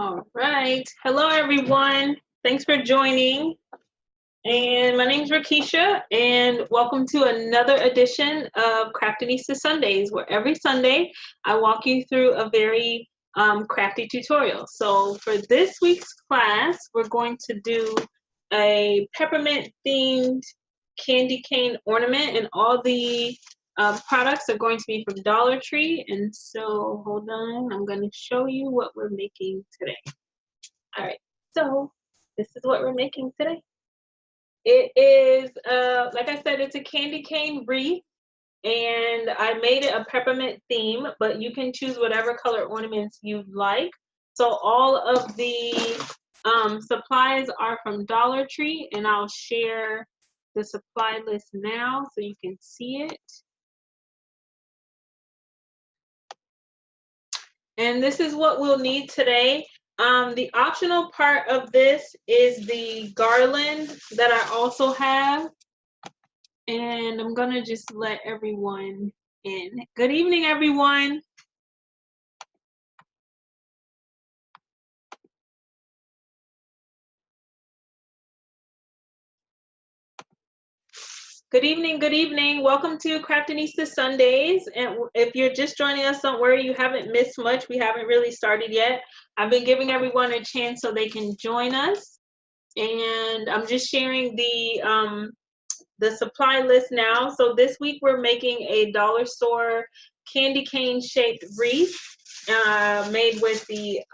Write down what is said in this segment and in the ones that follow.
All right. Hello, everyone. Thanks for joining. And my name is Keysha, and welcome to another edition of Craftinista Sundays, where every Sunday I walk you through a very crafty tutorial. So for this week's class, we're going to do a peppermint themed candy cane ornament, and all the products are going to be from Dollar Tree. And so hold on, I'm going to show you what we're making today. All right, so this is what we're making today. It is, like I said, it's a candy cane wreath, and I made it a peppermint theme, but you can choose whatever color ornaments you like. So all of the supplies are from Dollar Tree, and I'll share the supply list now so you can see it. And this is what we'll need today. The optional part of this is the garland that I also have. And I'm gonna just let everyone in. Good evening, everyone. Good evening, good evening. Welcome to Craftinista Sundays. And if you're just joining us, don't worry, you haven't missed much. We haven't really started yet. I've been giving everyone a chance so they can join us. And I'm just sharing the supply list now. So this week we're making a dollar store candy cane shaped wreath made with the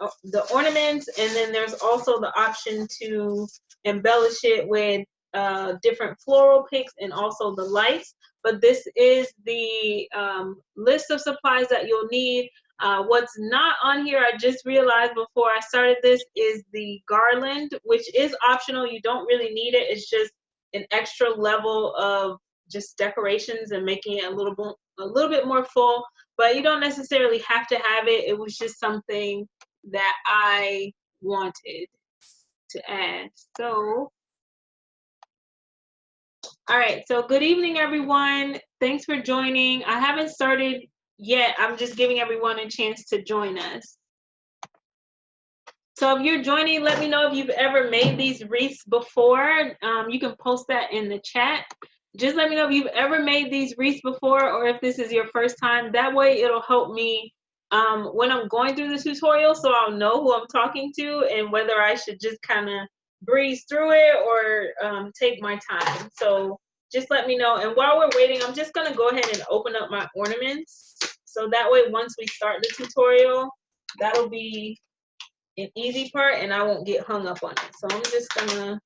ornaments, and then there's also the option to embellish it with different floral picks and also the lights. But this is the list of supplies that you'll need. What's not on here, I just realized before I started this, is the garland, which is optional. You don't really need it. It's just an extra level of just decorations and making it a little bit more full, but you don't necessarily have to have it. It was just something that I wanted to add. So, all right, so good evening, everyone. Thanks for joining. I haven't started yet. I'm just giving everyone a chance to join us. So if you're joining, let me know if you've ever made these wreaths before. You can post that in the chat. Just let me know if you've ever made these wreaths before, or if this is your first time. That way it'll help me when I'm going through the tutorial, so I'll know who I'm talking to and whether I should just kind of breeze through it or take my time. So just let me know. And while we're waiting, I'm just gonna go ahead and open up my ornaments. So that way, once we start the tutorial, that'll be an easy part and I won't get hung up on it. So I'm just gonna,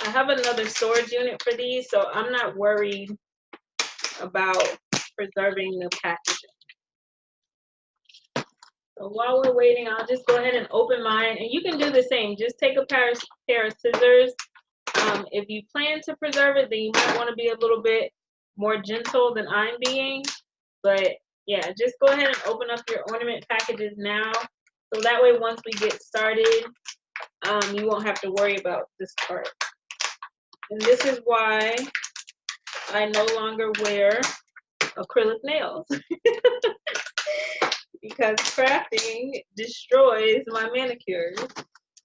I have another storage unit for these, so I'm not worried about preserving the packaging. So while we're waiting, I'll just go ahead and open mine, and you can do the same. Just take a pair of scissors. If you plan to preserve it, then you might want to be a little bit more gentle than I'm being. But yeah, just go ahead and open up your ornament packages now. So that way, once we get started, you won't have to worry about this part. And this is why I no longer wear acrylic nails. Because crafting destroys my manicures.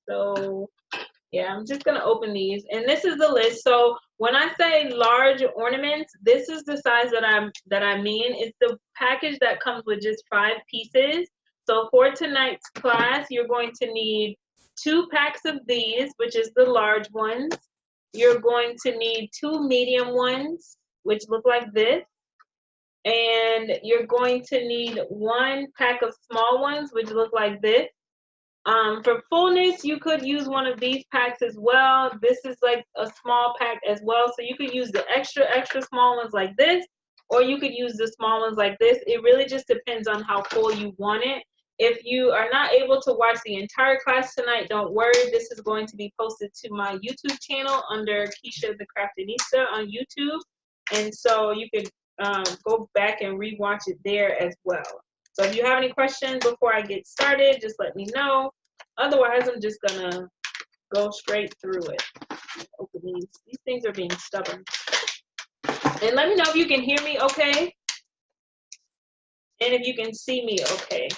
So yeah, I'm just gonna open these. And this is the list. So when I say large ornaments, this is the size that I mean. It's the package that comes with just 5 pieces. So for tonight's class, you're going to need 2 packs of these, which is the large ones. You're going to need 2 medium ones, which look like this. And you're going to need 1 pack of small ones, which look like this. For fullness, you could use one of these packs as well. This is like a small pack as well. So you could use the extra small ones like this, or you could use the small ones like this. It really just depends on how full you want it. If you are not able to watch the entire class tonight, don't worry. This is going to be posted to my YouTube channel under Keysha the Craftinista on YouTube. And so you could go back and rewatch it there as well. So if you have any questions before I get started, just let me know. Otherwise, I'm just gonna go straight through it. Open these. These things are being stubborn. And let me know if you can hear me okay. And if you can see me okay.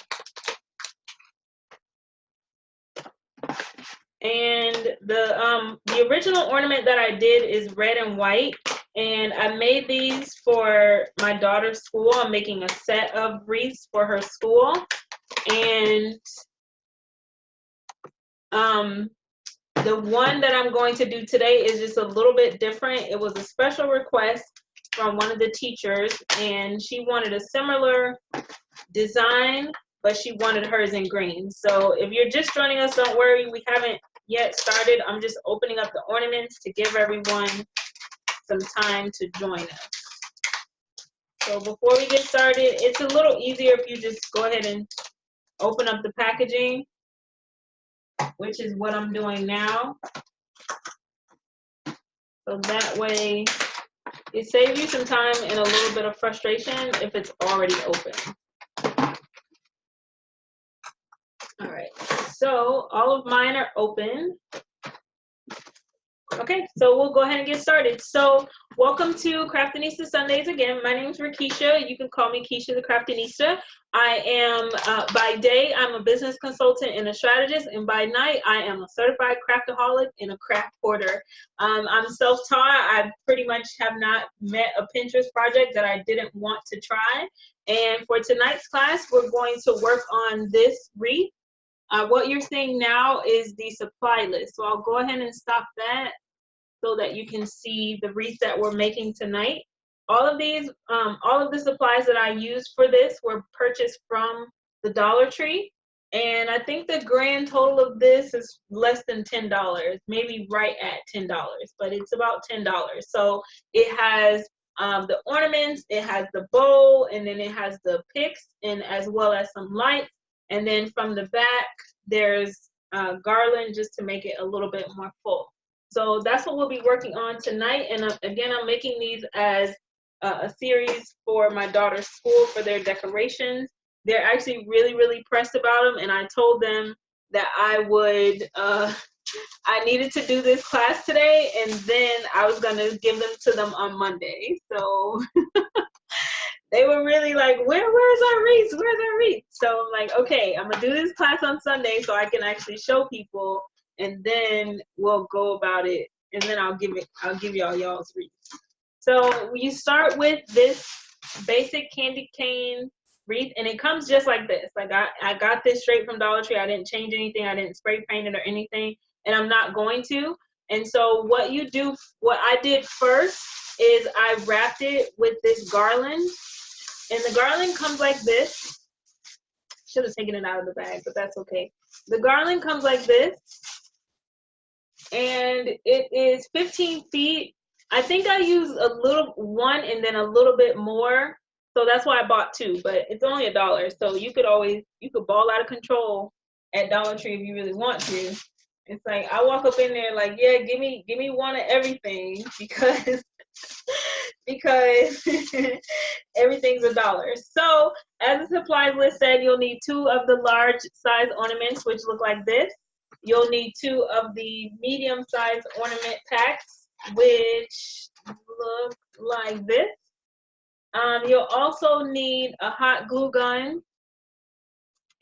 And the original ornament that I did is red and white, and I made these for my daughter's school. I'm making a set of wreaths for her school, and the one that I'm going to do today is just a little bit different. It was a special request from one of the teachers, and she wanted a similar design, but she wanted hers in green. So if you're just joining us, don't worry, we haven't yet started. I'm just opening up the ornaments to give everyone some time to join us. So before we get started, it's a little easier if you just go ahead and open up the packaging, which is what I'm doing now. So that way it saves you some time and a little bit of frustration if it's already open. All right, so all of mine are open. Okay, so we'll go ahead and get started. So welcome to Craftinista Sundays again. My name is Keysha. You can call me Keysha the Craftinista. I am, by day, I'm a business consultant and a strategist, and by night, I am a certified craftaholic and a craft hoarder. I'm self-taught. I pretty much have not met a Pinterest project that I didn't want to try. And for tonight's class, we're going to work on this wreath. What you're seeing now is the supply list. So I'll go ahead and stop that so that you can see the wreath that we're making tonight. All of these, all of the supplies that I used for this were purchased from the Dollar Tree. And I think the grand total of this is less than $10, maybe right at $10, but it's about $10. So it has the ornaments, it has the bowl, and then it has the picks, and as well as some lights. And then from the back, there's garland just to make it a little bit more full. So that's what we'll be working on tonight. And again, I'm making these as a series for my daughter's school for their decorations. They're actually really, really pressed about them. And I told them that I would, I needed to do this class today, and then I was going to give them to them on Monday. So they were really like, where's our wreaths? Where's our wreaths? So I'm like, okay, I'm going to do this class on Sunday so I can actually show people, and then we'll go about it, and then I'll give y'all's wreath. So you start with this basic candy cane wreath, and it comes just like this. Like I got this straight from Dollar Tree. I didn't change anything. I didn't spray paint it or anything, and I'm not going to. And so what I did first is I wrapped it with this garland, and the garland comes like this. Should have taken it out of the bag, but that's okay. The garland comes like this, and it is 15 feet. I think I used one and then a little bit more, so that's why I bought two, but it's only $1. So you could ball out of control at Dollar Tree if you really want to. It's like I walk up in there like, yeah, give me one of everything, because everything's $1. So as the supplies list said, you'll need 2 of the large size ornaments, which look like this. You'll need 2 of the medium-sized ornament packs, which look like this. You'll also need a hot glue gun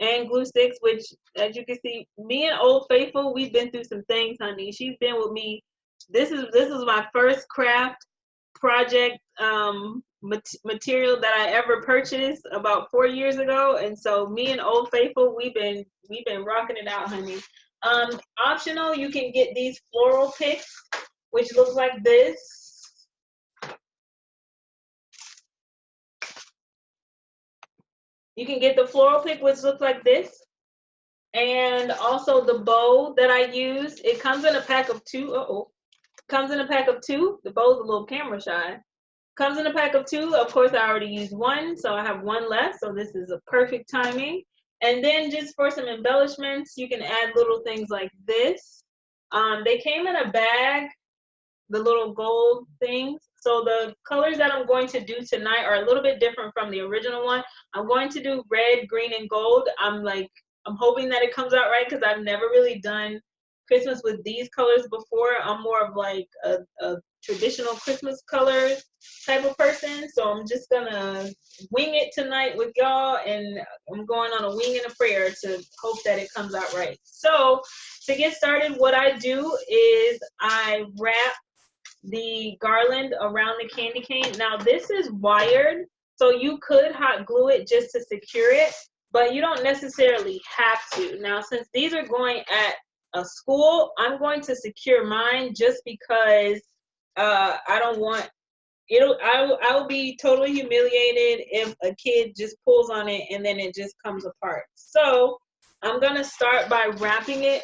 and glue sticks, which, as you can see, me and Old Faithful, we've been through some things, honey. She's been with me. This is my first craft project material that I ever purchased about 4 years ago, and so me and Old Faithful, we've been rocking it out, honey. Optional, you can get these floral picks, which look like this. You can get the floral pick, which looks like this. And also the bow that I use, it comes in a pack of 2. Comes in a pack of 2. The bow's a little camera shy. Comes in a pack of 2. Of course, I already used 1, so I have 1 left. So this is a perfect timing. And then just for some embellishments, you can add little things like this. They came in a bag, the little gold things. So the colors that I'm going to do tonight are a little bit different from the original one. I'm going to do red, green, and gold. I'm hoping that it comes out right, because I've never really done Christmas with these colors before. I'm more of like a traditional Christmas colors type of person. So I'm just gonna wing it tonight with y'all, and I'm going on a wing and a prayer to hope that it comes out right. So to get started, what I do is I wrap the garland around the candy cane. Now this is wired, so you could hot glue it just to secure it, but you don't necessarily have to. Now since these are going at a school, I'm going to secure mine just because I don't want I will be totally humiliated if a kid just pulls on it and then it just comes apart. So I'm gonna start by wrapping it,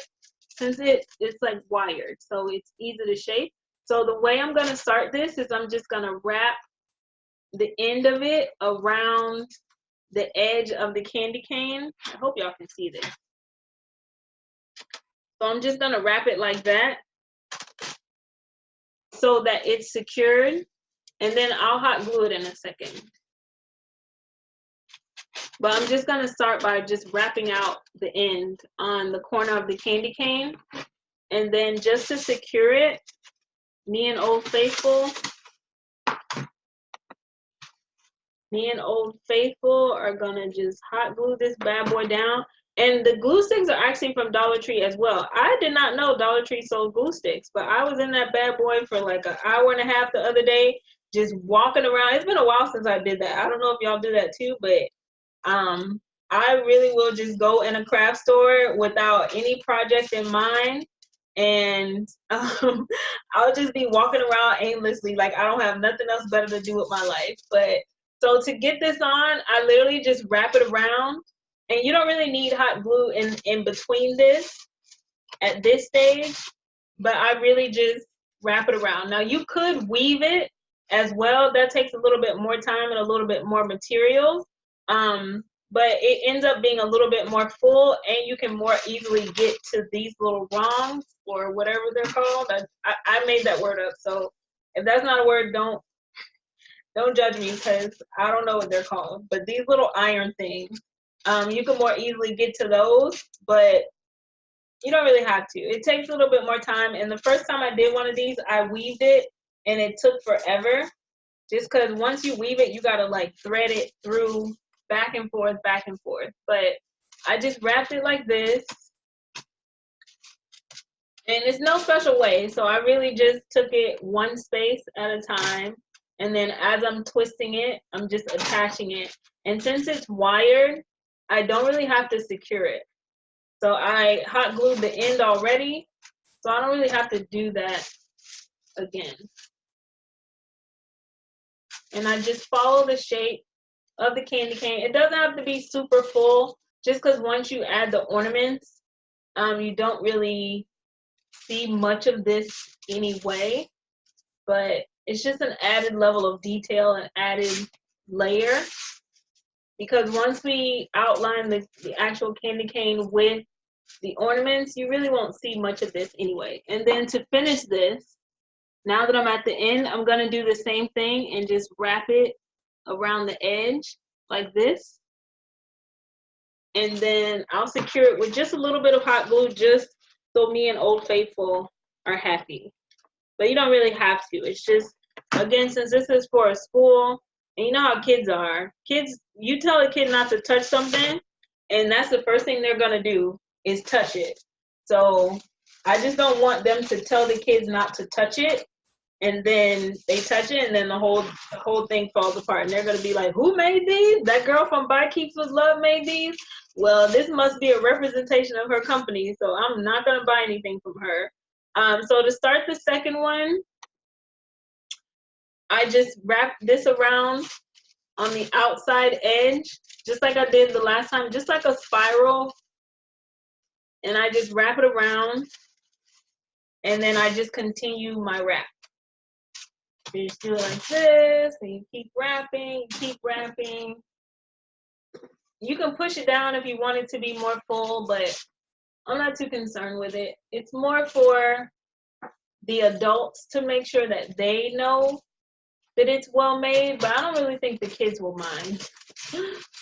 since it's like wired, so it's easy to shape. So the way I'm gonna start this is I'm just gonna wrap the end of it around the edge of the candy cane. I hope y'all can see this. So I'm just gonna wrap it like that so that it's secured, and then I'll hot glue it in a second. But I'm just gonna start by just wrapping out the end on the corner of the candy cane, and then just to secure it, me and Old Faithful are gonna just hot glue this bad boy down. And the glue sticks are actually from Dollar Tree as well. I did not know Dollar Tree sold glue sticks, but I was in that bad boy for like an hour and a half the other day, just walking around. It's been a while since I did that. I don't know if y'all do that too, but I really will just go in a craft store without any project in mind, and I'll just be walking around aimlessly like I don't have nothing else better to do with my life. But so to get this on, I literally just wrap it around, and you don't really need hot glue in between this at this stage, but I really just wrap it around. Now you could weave it as well. That takes a little bit more time and a little bit more materials. But it ends up being a little bit more full, and you can more easily get to these little wrongs, or whatever they're called. I made that word up, so if that's not a word, don't judge me, because I don't know what they're called. But these little iron things, you can more easily get to those, but you don't really have to. It takes a little bit more time, and the first time I did one of these, I weaved it, and it took forever, just because once you weave it, you gotta like thread it through back and forth. But I just wrapped it like this, and it's no special way. So I really just took it one space at a time, and then as I'm twisting it, I'm just attaching it. And since it's wired, I don't really have to secure it. So I hot glued the end already, so I don't really have to do that again. And I just follow the shape of the candy cane. It doesn't have to be super full, just because once you add the ornaments, you don't really see much of this anyway, but it's just an added level of detail, an added layer, because once we outline the actual candy cane with the ornaments, you really won't see much of this anyway. And then to finish this, now that I'm at the end, I'm gonna do the same thing and just wrap it around the edge like this, and then I'll secure it with just a little bit of hot glue, just so me and Old Faithful are happy. But you don't really have to. It's just, again, since this is for a school, and you know how kids are. Kids, you tell a kid not to touch something, and that's the first thing they're gonna do is touch it. So I just don't want them to tell the kids not to touch it, and then they touch it, and then the whole thing falls apart, and they're gonna be like, "Who made these? That girl from Buy Keeps with Love made these? Well, this must be a representation of her company, so I'm not gonna buy anything from her." So to start the second one, I just wrap this around on the outside edge, just like I did the last time, just like a spiral, and I just wrap it around, and then I just continue my wrap. You just do it like this, and you keep wrapping, You can push it down if you want it to be more full, but I'm not too concerned with it. It's more for the adults to make sure that they know that it's well made, but I don't really think the kids will mind.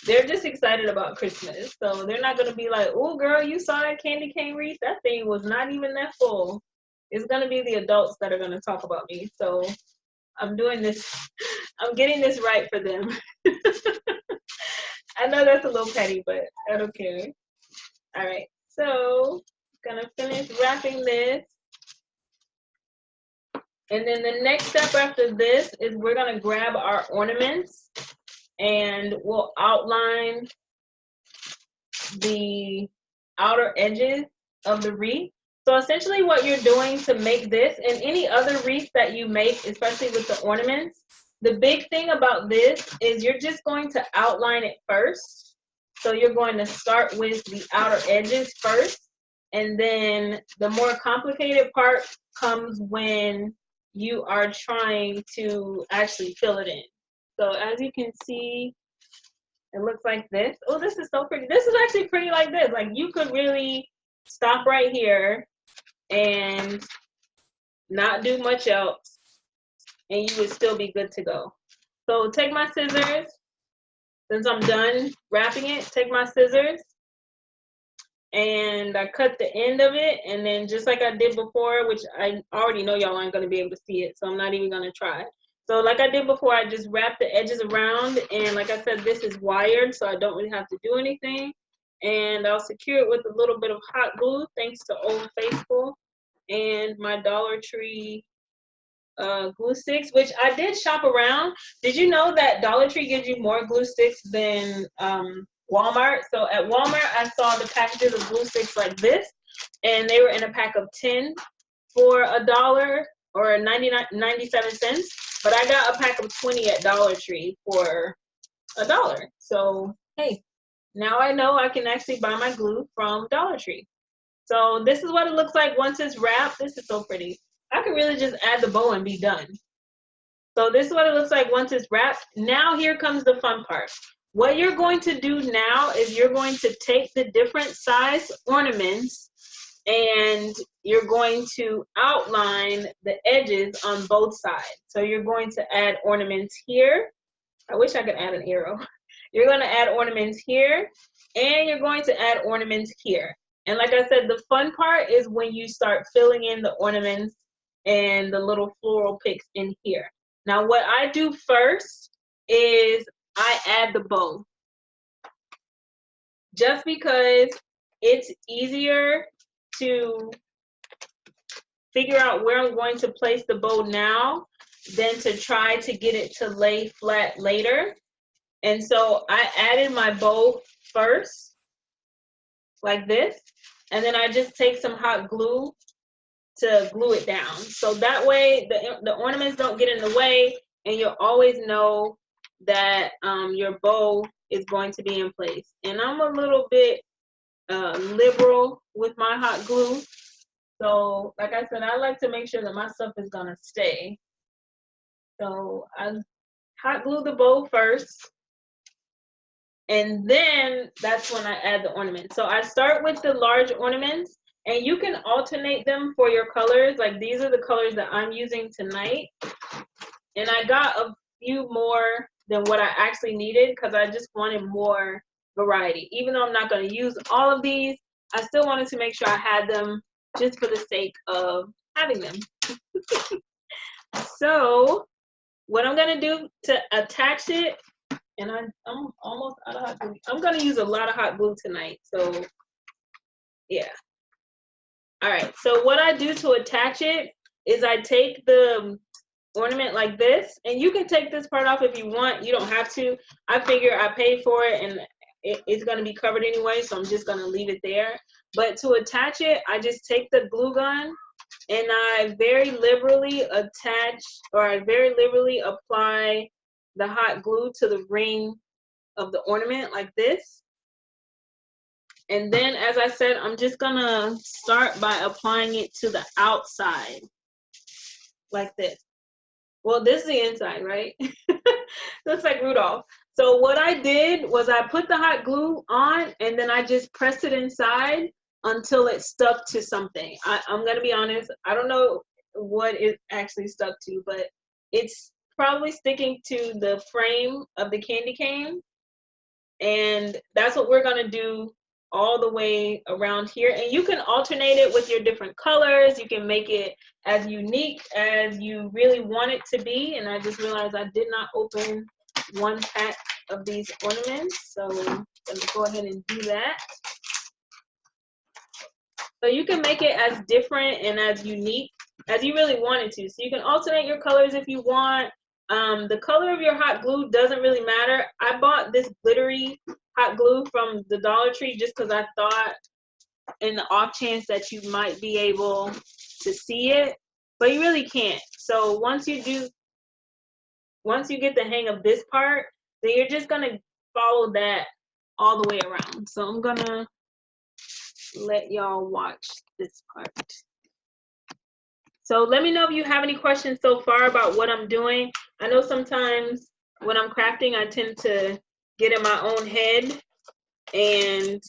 They're just excited about Christmas. So they're not gonna be like, oh girl, you saw that candy cane wreath? That thing was not even that full. It's gonna be the adults that are gonna talk about me. So I'm doing this, I'm getting this right for them. I know that's a little petty, but I don't care. All right, so gonna finish wrapping this. And then the next step after this is we're gonna grab our ornaments and we'll outline the outer edges of the wreath. So essentially what you're doing to make this and any other wreath that you make, especially with the ornaments, the big thing about this is you're just going to outline it first. So you're going to start with the outer edges first, and then the more complicated part comes when you are trying to actually fill it in. So as you can see, it looks like this. Oh, this is so pretty. This is actually pretty like this. Like you could really stop right here and not do much else, and you would still be good to go. So take my scissors. Since I'm done wrapping it, take my scissors and I cut the end of it, and then just like I did before, which I already know y'all aren't going to be able to see it, so I'm not even going to try. So like I did before, I just wrap the edges around, and like I said, this is wired, so I don't really have to do anything. And I'll secure it with a little bit of hot glue, thanks to Old Faithful and my Dollar Tree glue sticks, which I did shop around. Did you know that Dollar Tree gives you more glue sticks than Walmart? So at Walmart, I saw the packages of glue sticks like this, and they were in a pack of 10 for $1 or 97 cents. But I got a pack of 20 at Dollar Tree for $1. So hey, now I know I can actually buy my glue from Dollar Tree. So this is what it looks like once it's wrapped. This is so pretty. I could really just add the bow and be done. So this is what it looks like once it's wrapped. Now here comes the fun part. What you're going to do now is you're going to take the different size ornaments and you're going to outline the edges on both sides. So you're going to add ornaments here. I wish I could add an arrow. You're going to add ornaments here, and you're going to add ornaments here. And like I said, the fun part is when you start filling in the ornaments and the little floral picks in here. Now what I do first is I add the bow. Just because it's easier to figure out where I'm going to place the bow now than to try to get it to lay flat later. And so I added my bow first, like this, and then I just take some hot glue to glue it down. So that way the ornaments don't get in the way, and you'll always know that your bow is going to be in place. And I'm a little bit liberal with my hot glue. So like I said, I like to make sure that my stuff is gonna stay. So I hot glue the bow first, and then that's when I add the ornaments. So I start with the large ornaments, and you can alternate them for your colors. Like these are the colors that I'm using tonight. And I got a few more than what I actually needed because I just wanted more variety. Even though I'm not going to use all of these, I still wanted to make sure I had them just for the sake of having them. So what I'm going to do to attach it, and I'm almost out of hot glue. I'm going to use a lot of hot glue tonight. So yeah. All right. So what I do to attach it is I take the ornament like this, and you can take this part off if you want. You don't have to. I figure I paid for it, and it's going to be covered anyway, so I'm just going to leave it there. But to attach it, I just take the glue gun and I very liberally attach, or I very liberally apply the hot glue to the ring of the ornament like this. And then, as I said, I'm just gonna start by applying it to the outside like this. Well, this is the inside, right? Looks like Rudolph. So what I did was I put the hot glue on, and then I just pressed it inside until it stuck to something. I'm gonna be honest, I don't know what it actually stuck to, but it's probably sticking to the frame of the candy cane. And that's what we're gonna do all the way around here. And you can alternate it with your different colors. You can make it as unique as you really want it to be. And I just realized I did not open one pack of these ornaments, so I'm gonna go ahead and do that. So you can make it as different and as unique as you really wanted to. So you can alternate your colors if you want. The color of your hot glue doesn't really matter. I bought this glittery hot glue from the Dollar Tree just because I thought in the off chance that you might be able to see it, but you really can't. So once you get the hang of this part, then you're just gonna follow that all the way around. So I'm gonna let y'all watch this part. So let me know if you have any questions so far about what I'm doing. I know sometimes when I'm crafting, I tend to get in my own head, and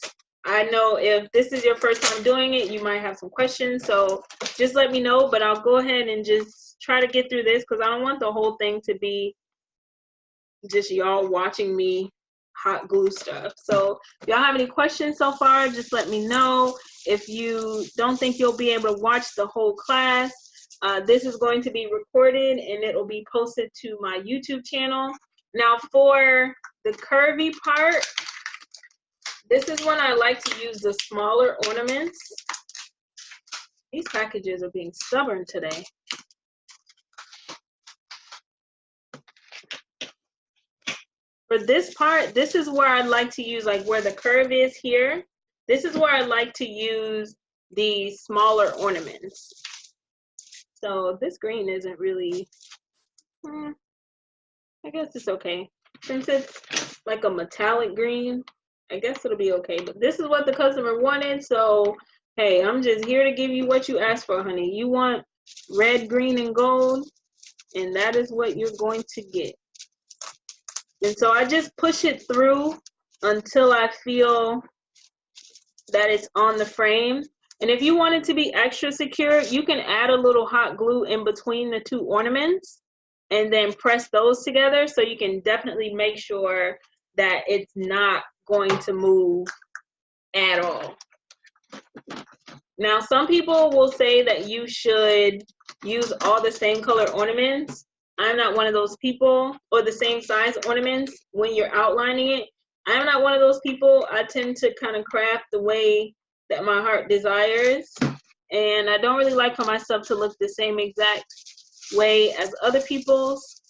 I know if this is your first time doing it, you might have some questions. So just let me know, but I'll go ahead and just try to get through this because I don't want the whole thing to be just y'all watching me hot glue stuff. So if y'all have any questions so far, just let me know. If you don't think you'll be able to watch the whole class, this is going to be recorded and it will be posted to my YouTube channel. Now for the curvy part, this is when I like to use the smaller ornaments. These packages are being stubborn today. For this part, this is where I like to use, like where the curve is here. This is where I like to use the smaller ornaments. So this green isn't really, I guess it's okay. Since it's like a metallic green, I guess it'll be okay. But this is what the customer wanted, so hey, I'm just here to give you what you asked for, honey. You want red, green, and gold, and that is what you're going to get. And so I just push it through until I feel that it's on the frame. And if you want it to be extra secure, you can add a little hot glue in between the two ornaments and then press those together, so you can definitely make sure that it's not going to move at all. Now, some people will say that you should use all the same color ornaments. I'm not one of those people, or the same size ornaments when you're outlining it. I'm not one of those people. I tend to kind of craft the way that my heart desires, and I don't really like for my stuff to look the same exact way as other people's.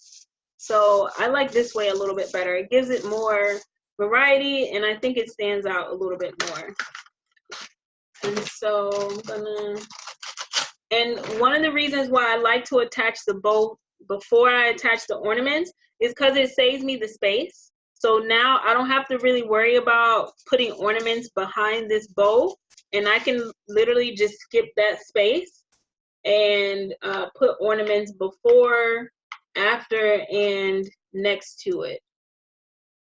So I like this way a little bit better. It gives it more variety, and I think it stands out a little bit more. And so I'm gonna, and one of the reasons why I like to attach the bow before I attach the ornaments is because it saves me the space. So now I don't have to really worry about putting ornaments behind this bow, and I can literally just skip that space and put ornaments before, after, and next to it.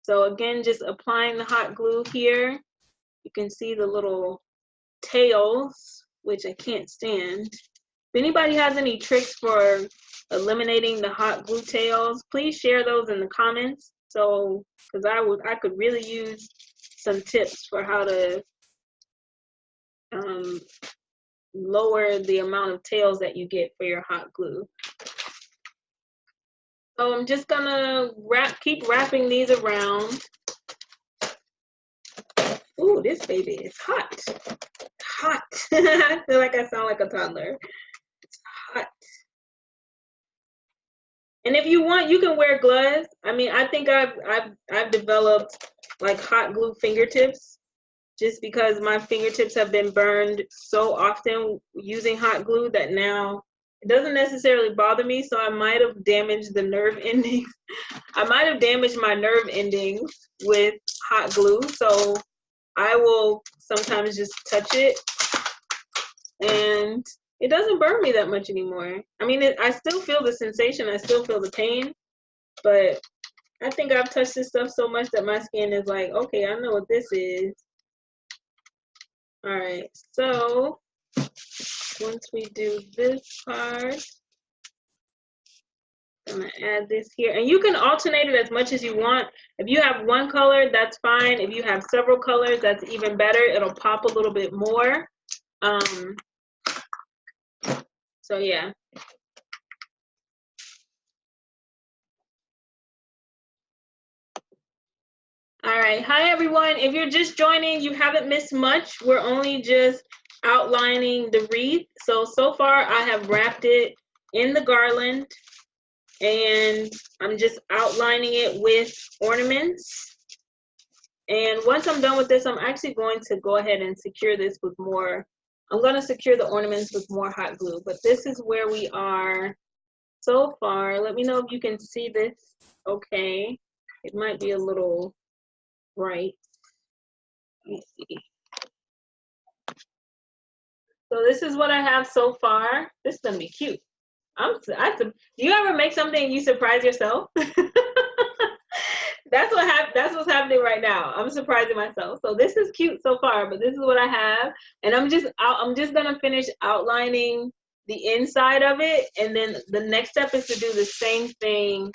So again, just applying the hot glue here. You can see the little tails, which I can't stand. If anybody has any tricks for eliminating the hot glue tails, please share those in the comments. So, because I could really use some tips for how to lower the amount of tails that you get for your hot glue. So I'm just gonna keep wrapping these around. Ooh, this baby is hot. Hot. I feel like I sound like a toddler. It's hot. And if you want, you can wear gloves. I mean, I think I've developed like hot glue fingertips, just because my fingertips have been burned so often using hot glue that now it doesn't necessarily bother me. So I might have damaged the nerve endings. I might have damaged my nerve endings with hot glue. So I will sometimes just touch it, and it doesn't burn me that much anymore. I mean, I still feel the sensation, I still feel the pain, but I think I've touched this stuff so much that my skin is like, okay, I know what this is. All right, so once we do this part, I'm gonna add this here, and you can alternate it as much as you want. If you have one color, that's fine. If you have several colors, that's even better. It'll pop a little bit more. So yeah. All right, hi everyone. If you're just joining, you haven't missed much. We're only just outlining the wreath. So far I have wrapped it in the garland, and I'm just outlining it with ornaments. And once I'm done with this, I'm actually going to go ahead and secure this with more. I'm going to secure the ornaments with more hot glue, but this is where we are so far. Let me know if you can see this. Okay, it might be a little bright. Let me see. So this is what I have so far. This is gonna be cute. Do you ever make something and you surprise yourself? That's what's happening right now. I'm surprising myself. So this is cute so far, but this is what I have, and I'm just gonna finish outlining the inside of it, and then the next step is to do the same thing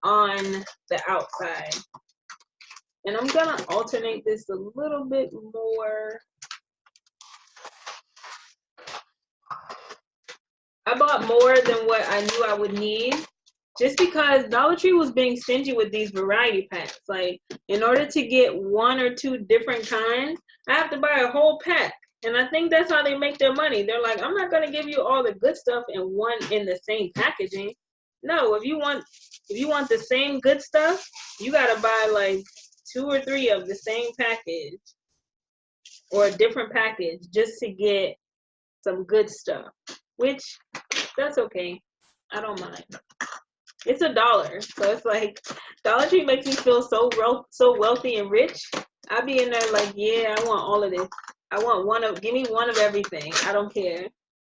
on the outside. And I'm gonna alternate this a little bit more. I bought more than what I knew I would need, just because Dollar Tree was being stingy with these variety packs. Like, in order to get 1 or 2 different kinds, I have to buy a whole pack. And I think that's how they make their money. They're like, I'm not gonna give you all the good stuff in the same packaging. No, if you want the same good stuff, you gotta buy like 2 or 3 of the same package or a different package just to get some good stuff, which that's okay. I don't mind. It's $1, so it's like Dollar Tree makes me feel so wealthy and rich. I be in there like, yeah, I want all of this. I want give me one of everything. I don't care.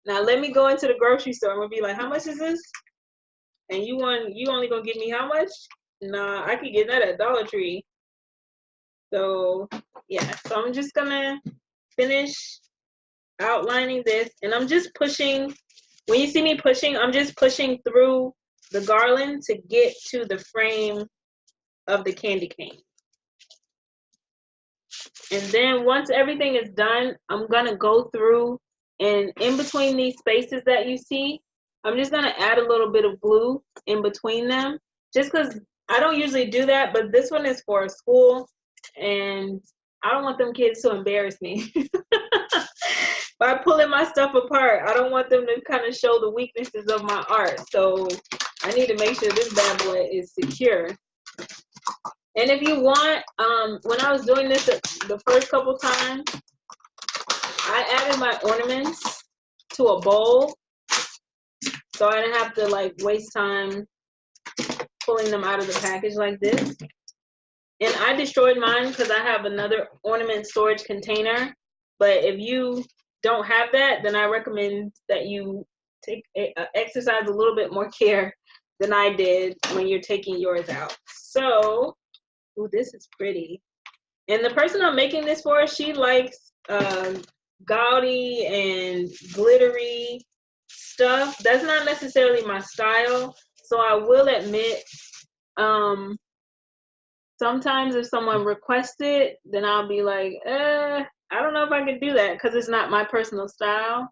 Now let me go into the grocery store. I'm gonna be like, how much is this? And you only gonna give me how much? Nah, I could get that at Dollar Tree. So yeah, so I'm just gonna finish outlining this, and I'm just pushing. When you see me pushing, I'm just pushing through the garland to get to the frame of the candy cane. And then once everything is done, I'm gonna go through, and in between these spaces that you see, I'm just gonna add a little bit of glue in between them, just because I don't usually do that, but this one is for a school, and I don't want them kids to embarrass me. By pulling my stuff apart, I don't want them to kind of show the weaknesses of my art. So I need to make sure this bad boy is secure. And if you want, when I was doing this the first couple times, I added my ornaments to a bowl, so I didn't have to like waste time pulling them out of the package like this. And I destroyed mine because I have another ornament storage container. But if you don't have that, then I recommend that you exercise a little bit more care than I did when you're taking yours out. So, ooh, this is pretty. And the person I'm making this for, she likes gaudy and glittery stuff. That's not necessarily my style. So I will admit, sometimes if someone requests it, then I'll be like, I don't know if I could do that because it's not my personal style.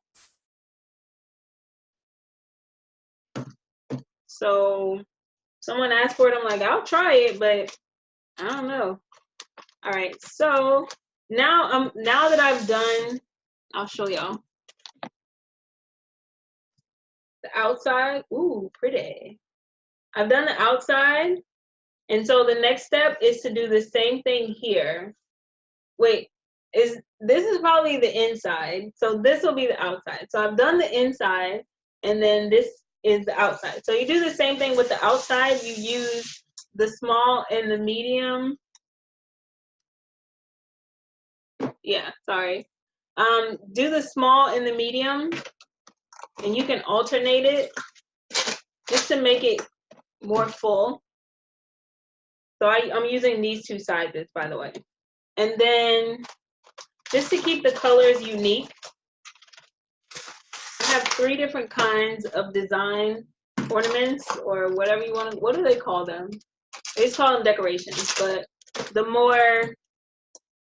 So someone asked for it, I'm like, I'll try it, but I don't know. All right, so now that I've done, I'll show y'all the outside. Ooh, pretty. I've done the outside, and so the next step is to do the same thing here. Wait, this is probably the inside, so this will be the outside. So I've done the inside, and then this is the outside. So you do the same thing with the outside. You use the small and the medium. Yeah, sorry. Do the small and the medium, and you can alternate it just to make it more full. So I'm using these 2 sizes, by the way. And then just to keep the colors unique, I have 3 different kinds of design ornaments, or whatever you want to, what do they call them? They just call them decorations, but the more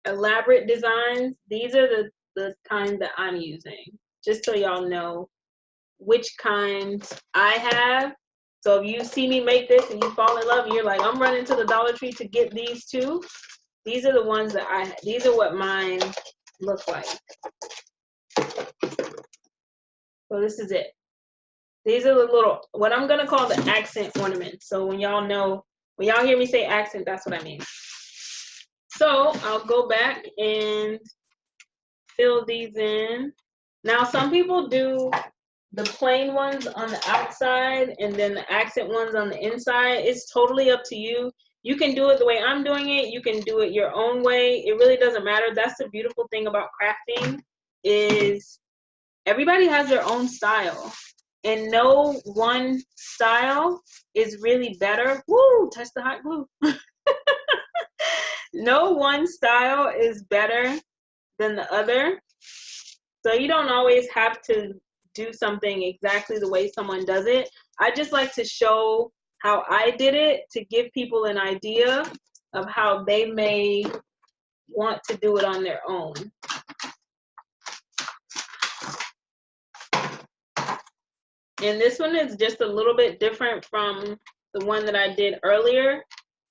elaborate designs, these are the kind that I'm using, just so y'all know which kinds I have. So if you see me make this and you fall in love and you're like, I'm running to the Dollar Tree to get these too, these are the ones that these are what mine look like. So this is it. These are the little, what I'm gonna call the accent ornaments. So when y'all hear me say accent, that's what I mean. So I'll go back and fill these in. Now some people do the plain ones on the outside and then the accent ones on the inside. It's totally up to you. You can do it the way I'm doing it. You can do it your own way. It really doesn't matter. That's the beautiful thing about crafting, is everybody has their own style. And no one style is really better. Woo, touch the hot glue. No one style is better than the other. So you don't always have to do something exactly the way someone does it. I just like to show how I did it to give people an idea of how they may want to do it on their own. And this one is just a little bit different from the one that I did earlier,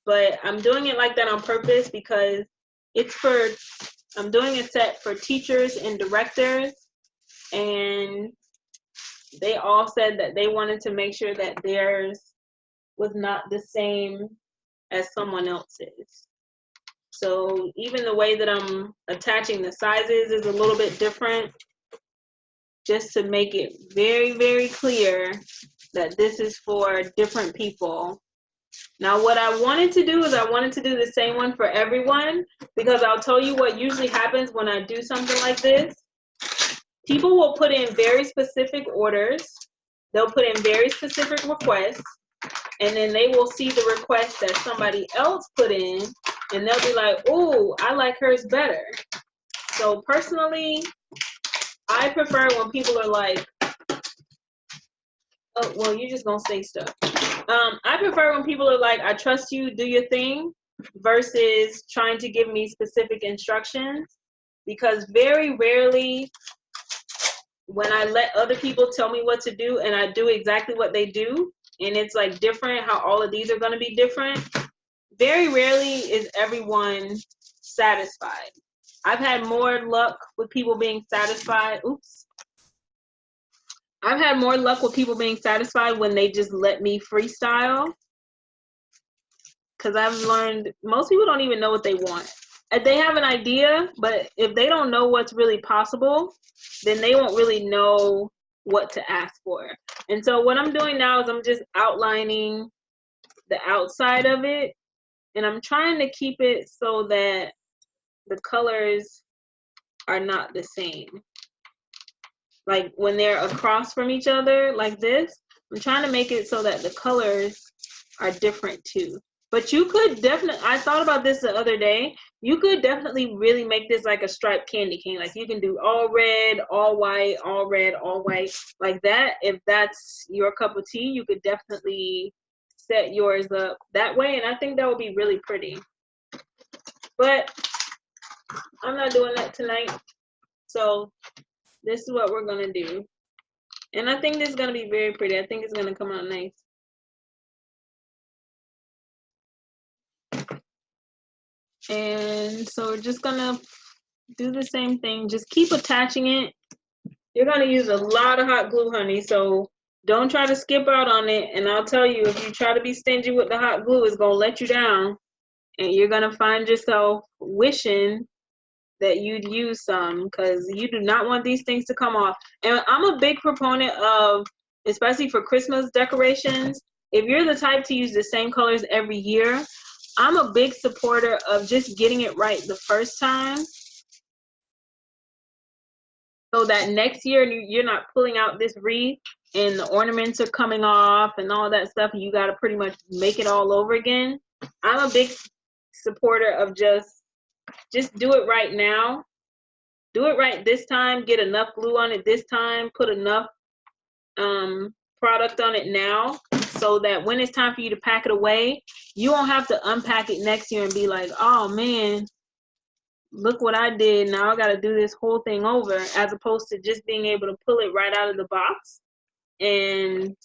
but I'm doing it like that on purpose because I'm doing a set for teachers and directors, and they all said that they wanted to make sure that theirs was not the same as someone else's. So even the way that I'm attaching the sizes is a little bit different, just to make it very, very clear that this is for different people. Now, what I wanted to do is I wanted to do the same one for everyone, because I'll tell you what usually happens when I do something like this. People will put in very specific orders. They'll put in very specific requests, and then they will see the request that somebody else put in, and they'll be like, oh, I like hers better. So personally, I prefer when people are like, oh, well, you're just gonna say stuff. I prefer when people are like, I trust you, do your thing, versus trying to give me specific instructions, because very rarely when I let other people tell me what to do and I do exactly what they do, and it's like different, how all of these are gonna be different, very rarely is everyone satisfied. I've had more luck with people being satisfied. Oops. I've had more luck with people being satisfied when they just let me freestyle. Because I've learned most people don't even know what they want. They have an idea, but if they don't know what's really possible, then they won't really know what to ask for. And so what I'm doing now is I'm just outlining the outside of it. And I'm trying to keep it so that the colors are not the same. Like when they're across from each other like this, I'm trying to make it so that the colors are different too. But you could definitely, I thought about this the other day, you could definitely really make this like a striped candy cane. Like you can do all red, all white, all red, all white, like that. If that's your cup of tea, you could definitely set yours up that way. And I think that would be really pretty. But I'm not doing that tonight. So this is what we're gonna do. And I think this is gonna be very pretty. I think it's gonna come out nice. And so we're just gonna do the same thing. Just keep attaching it. You're gonna use a lot of hot glue, honey, so don't try to skip out on it. And I'll tell you, if you try to be stingy with the hot glue, it's gonna let you down. And you're gonna find yourself wishing that you'd use some, because you do not want these things to come off. And I'm a big proponent of, especially for Christmas decorations, if you're the type to use the same colors every year, I'm a big supporter of just getting it right the first time, so that next year you're not pulling out this wreath and the ornaments are coming off and all that stuff, and you got to pretty much make it all over again. I'm a big supporter of just do it right now. Do it right this time. Get enough glue on it this time. Put enough product on it now, so that when it's time for you to pack it away, you won't have to unpack it next year and be like, oh man, look what I did. Now I got to do this whole thing over, as opposed to just being able to pull it right out of the box and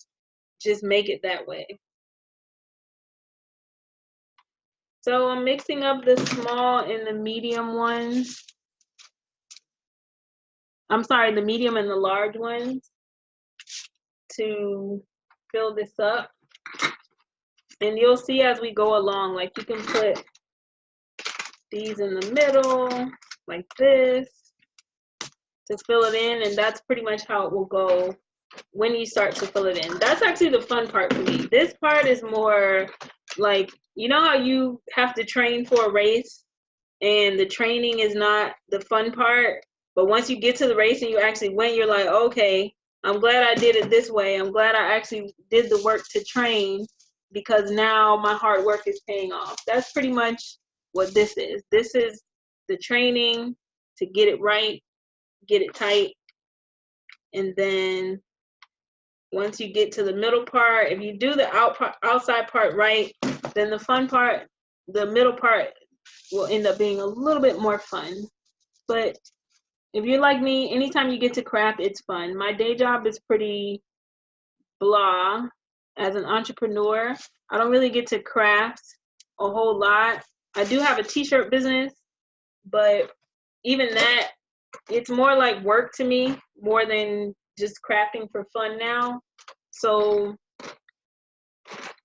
just make it that way. So I'm mixing up the small and the medium ones. I'm sorry, the medium and the large ones to fill this up. And you'll see as we go along, like you can put these in the middle like this to fill it in, and that's pretty much how it will go when you start to fill it in. That's actually the fun part for me. This part is more like, you know how you have to train for a race and the training is not the fun part, but once you get to the race and you actually win, you're like, okay, I'm glad I did it this way. I'm glad I actually did the work to train, because now my hard work is paying off. That's pretty much what this is. This is the training to get it right, get it tight, and then once you get to the middle part, if you do the outside part right, then the fun part, the middle part, will end up being a little bit more fun. But if you're like me, anytime you get to craft, it's fun. My day job is pretty blah. As an entrepreneur, I don't really get to craft a whole lot. I do have a t-shirt business, but even that, it's more like work to me more than just crafting for fun now. So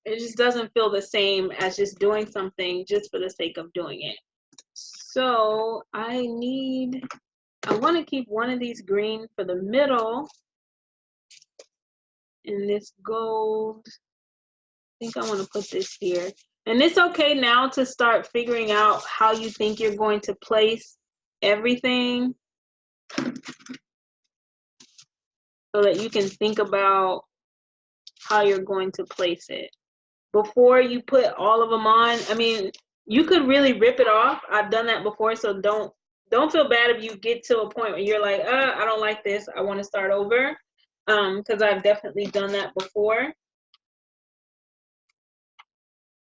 it just doesn't feel the same as just doing something just for the sake of doing it. So I want to keep one of these green for the middle, and this gold, I think I want to put this here. And it's okay now to start figuring out how you think you're going to place everything, so that you can think about how you're going to place it. Before you put all of them on, I mean, you could really rip it off. I've done that before, so don't feel bad if you get to a point where you're like, I don't like this, I want to start over, because I've definitely done that before.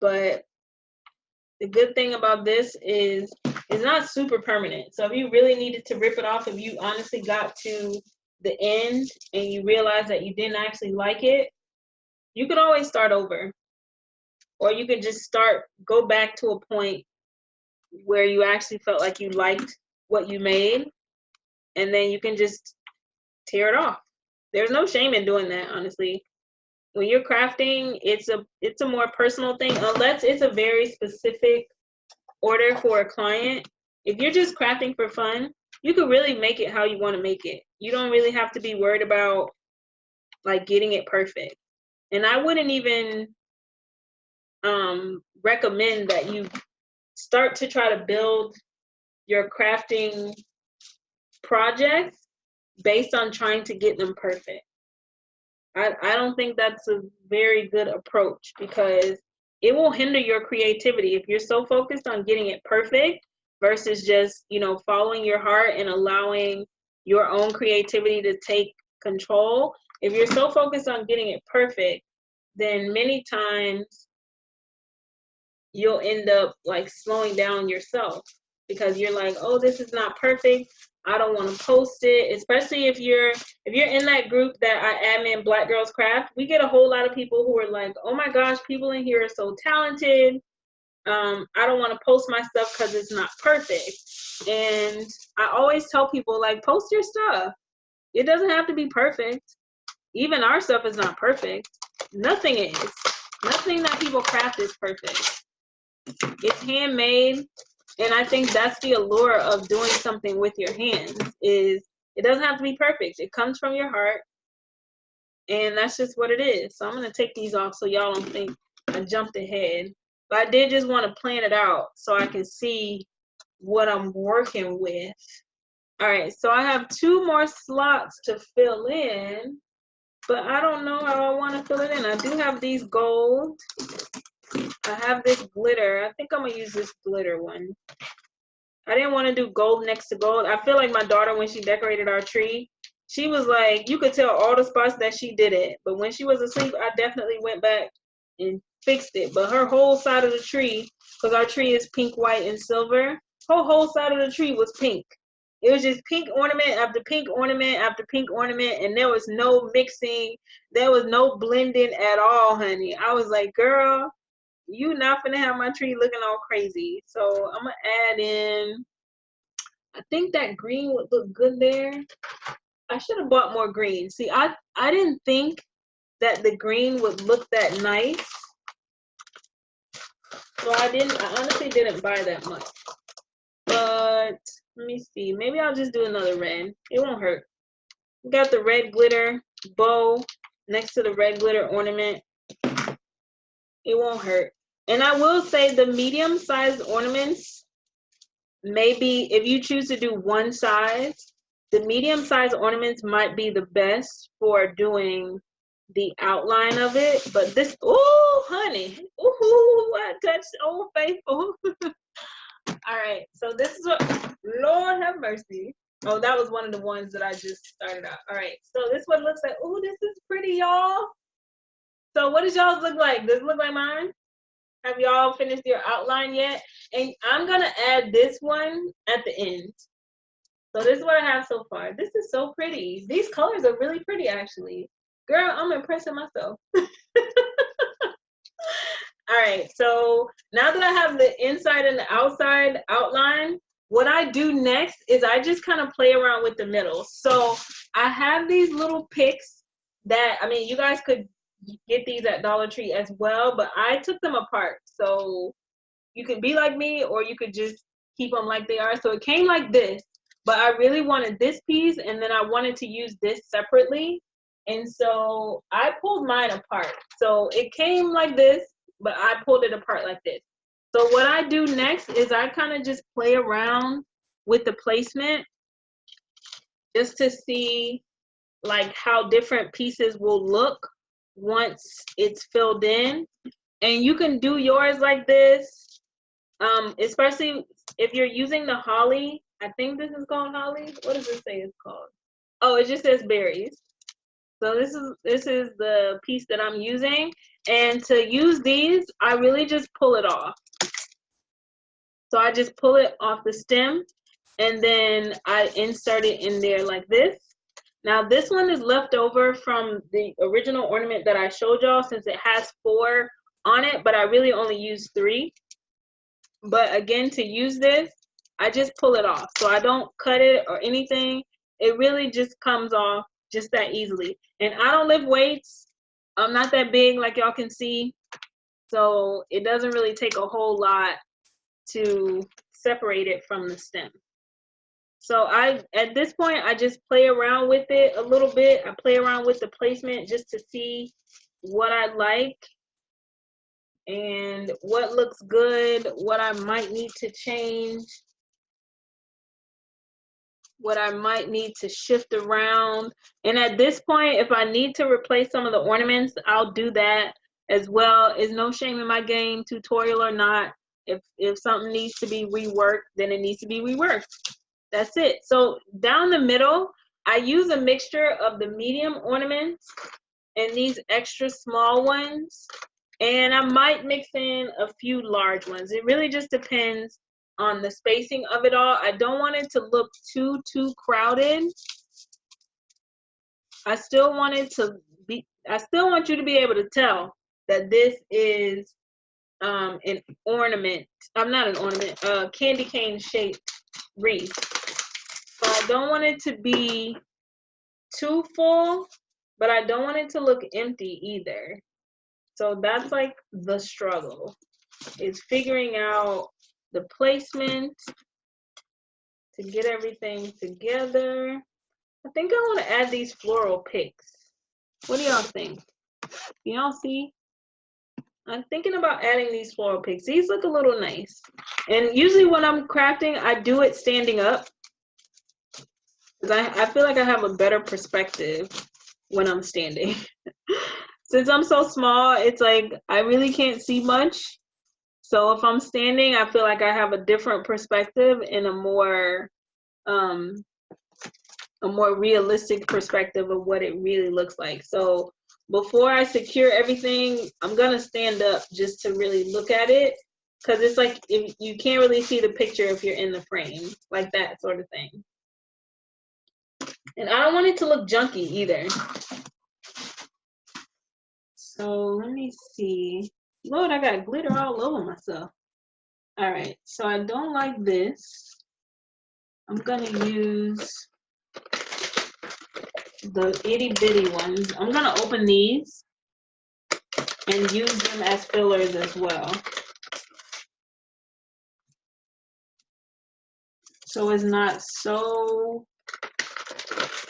But the good thing about this is it's not super permanent. So if you really needed to rip it off, if you honestly got to the end and you realize that you didn't actually like it, you could always start over. Or you could just go back to a point where you actually felt like you liked what you made, and then you can just tear it off. There's no shame in doing that, honestly. When you're crafting, it's a more personal thing, unless it's a very specific order for a client. If you're just crafting for fun, you could really make it how you want to make it. You don't really have to be worried about like getting it perfect. And I wouldn't even recommend that you start to try to build your crafting projects based on trying to get them perfect. I don't think that's a very good approach, because it will hinder your creativity if you're so focused on getting it perfect versus just, following your heart and allowing your own creativity to take control. If you're so focused on getting it perfect, then many times you'll end up like slowing down yourself, because you're like, oh, this is not perfect, I don't want to post it. Especially if you're in that group that I admin, Black Girls Craft, we get a whole lot of people who are like, oh my gosh, people in here are so talented, I don't want to post my stuff because it's not perfect. And I always tell people, like, post your stuff. It doesn't have to be perfect. Even our stuff is not perfect. Nothing is. Nothing that people craft is perfect. It's handmade, and I think that's the allure of doing something with your hands, is it doesn't have to be perfect. It comes from your heart, and that's just what it is. So I'm going to take these off so y'all don't think I jumped ahead. But I did just want to plan it out so I can see what I'm working with. All right, so I have 2 more slots to fill in, but I don't know how I want to fill it in. I do have these gold. I have this glitter. I think I'm going to use this glitter one. I didn't want to do gold next to gold. I feel like my daughter, when she decorated our tree, she was like, you could tell all the spots that she did it. But when she was asleep, I definitely went back and fixed it. But her whole side of the tree, because our tree is pink, white, and silver, her whole side of the tree was pink. It was just pink ornament after pink ornament after pink ornament, and there was no mixing. There was no blending at all, honey. I was like, girl, you not finna have my tree looking all crazy. So I'm gonna add in, I think that green would look good there. I should have bought more green. See, I didn't think that the green would look that nice. So I honestly didn't buy that much. But let me see. Maybe I'll just do another red. It won't hurt. We got the red glitter bow next to the red glitter ornament. It won't hurt. And I will say the medium-sized ornaments, maybe if you choose to do one size, the medium-sized ornaments might be the best for doing the outline of it. But this, oh, honey, ooh, I touched Old Faithful. All right, so this is what, Lord have mercy. Oh, that was one of the ones that I just started out. All right, so this one looks like, oh, this is pretty, y'all. So what does y'all's look like? Does it look like mine? Have y'all finished your outline yet? And I'm gonna add this one at the end. So this is what I have so far. This is so pretty. These colors are really pretty, actually. Girl, I'm impressing myself. All right, so now that I have the inside and the outside outline, what I do next is I just kind of play around with the middle. So I have these little picks that, I mean, you guys could get these at Dollar Tree as well, but I took them apart. So you could be like me, or you could just keep them like they are. So it came like this, but I really wanted this piece, and then I wanted to use this separately. And so I pulled mine apart. So it came like this, but I pulled it apart like this. So what I do next is I kind of just play around with the placement just to see like how different pieces will look once it's filled in. And you can do yours like this, especially if you're using the holly. I think this is called holly. What does it say it's called? Oh, it just says berries. So this is the piece that I'm using. And to use these, I really just pull it off. So I just pull it off the stem, and then I insert it in there like this. Now this one is left over from the original ornament that I showed y'all, since it has 4 on it, but I really only used 3. But again, to use this, I just pull it off. So I don't cut it or anything. It really just comes off just that easily. And I don't lift weights. I'm not that big, like y'all can see. So it doesn't really take a whole lot to separate it from the stem. So at this point, I just play around with it a little bit. I play around with the placement just to see what I like and what looks good, what I might need to change, what I might need to shift around. And at this point, if I need to replace some of the ornaments, I'll do that as well. It's no shame in my game, tutorial or not. If something needs to be reworked, then it needs to be reworked. That's it. So down the middle, I use a mixture of the medium ornaments and these extra small ones. And I might mix in a few large ones. It really just depends on the spacing of it all. I don't want it to look too crowded. I still want you to be able to tell that this is an ornament. I'm not an ornament, candy cane shaped wreath. So I don't want it to be too full, but I don't want it to look empty either. So that's like the struggle, is figuring out the placement to get everything together. I think I want to add these floral picks. What do y'all think? Y'all see? I'm thinking about adding these floral picks. These look a little nice. And usually when I'm crafting, I do it standing up, because I feel like I have a better perspective when I'm standing. Since I'm so small, it's like I really can't see much. So if I'm standing, I feel like I have a different perspective and a more a more realistic perspective of what it really looks like. So before I secure everything, I'm gonna stand up just to really look at it, because it's like if you can't really see the picture if you're in the frame, like that sort of thing. And I don't want it to look junky either. So let me see. Lord, I got glitter all over myself. All right, so I don't like this. I'm gonna use the itty bitty ones. I'm gonna open these and use them as fillers as well. So it's not so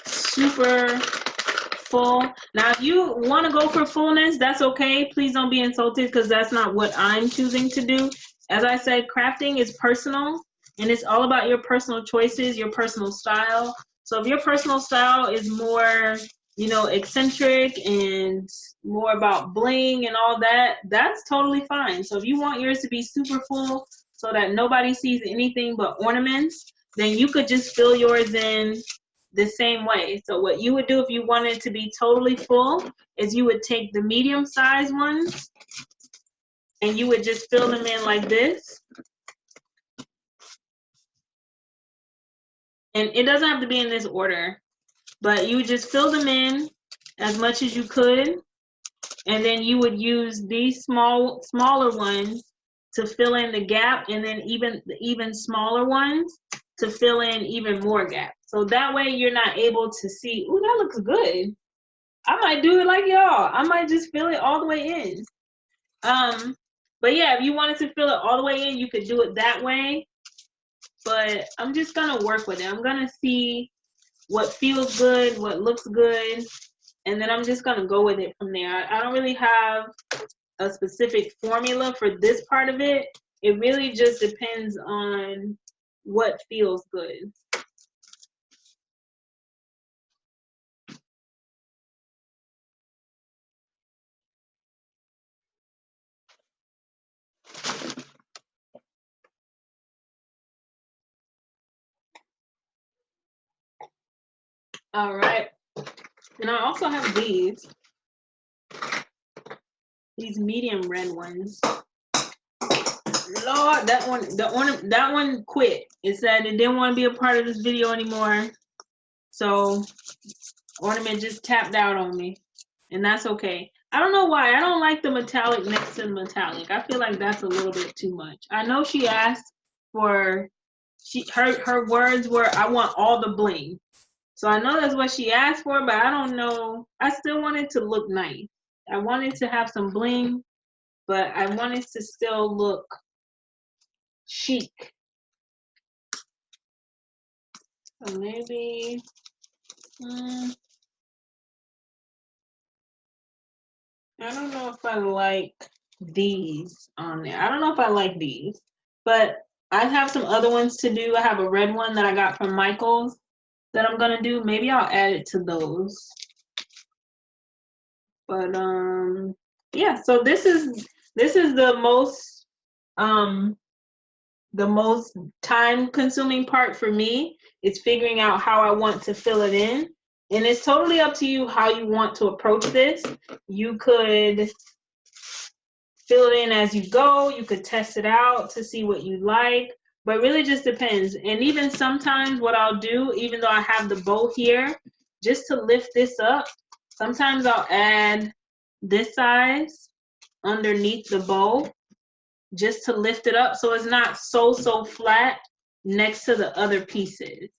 super full. Now, if you want to go for fullness, that's okay. Please don't be insulted, because that's not what I'm choosing to do. As I said, crafting is personal, and it's all about your personal choices, your personal style. So if your personal style is more, you know, eccentric and more about bling and all that, that's totally fine. So if you want yours to be super full so that nobody sees anything but ornaments, then you could just fill yours in the same way. So what you would do if you wanted to be totally full is you would take the medium size ones and you would just fill them in like this. And it doesn't have to be in this order, but you would just fill them in as much as you could. And then you would use these smaller ones to fill in the gap, and then even smaller ones to fill in even more gaps. So that way you're not able to see, ooh, that looks good. I might do it like y'all. I might just fill it all the way in. But yeah, if you wanted to fill it all the way in, you could do it that way. But I'm just gonna work with it. I'm gonna see what feels good, what looks good, and then I'm just gonna go with it from there. I don't really have a specific formula for this part of it. It really just depends on what feels good. All right. And I also have these medium red ones. Lord, that one quit. It said it didn't want to be a part of this video anymore. So ornament just tapped out on me, and that's okay. I don't know why. I don't like the metallic next to the metallic. I feel like that's a little bit too much. I know she asked for, her words were, I want all the bling. So I know that's what she asked for, but I don't know. I still want it to look nice. I wanted to have some bling, but I want it to still look chic. So maybe, I don't know if I like these on there. I don't know if I like these, but I have some other ones to do. I have a red one that I got from Michael's that I'm gonna do. Maybe I'll add it to those. But yeah, so this is the most time consuming part for me. Is figuring out how I want to fill it in. And it's totally up to you how you want to approach this. You could fill it in as you go. You could test it out to see what you like, but it really just depends. And even sometimes what I'll do, even though I have the bow here, just to lift this up, sometimes I'll add this size underneath the bow just to lift it up so it's not so flat next to the other pieces.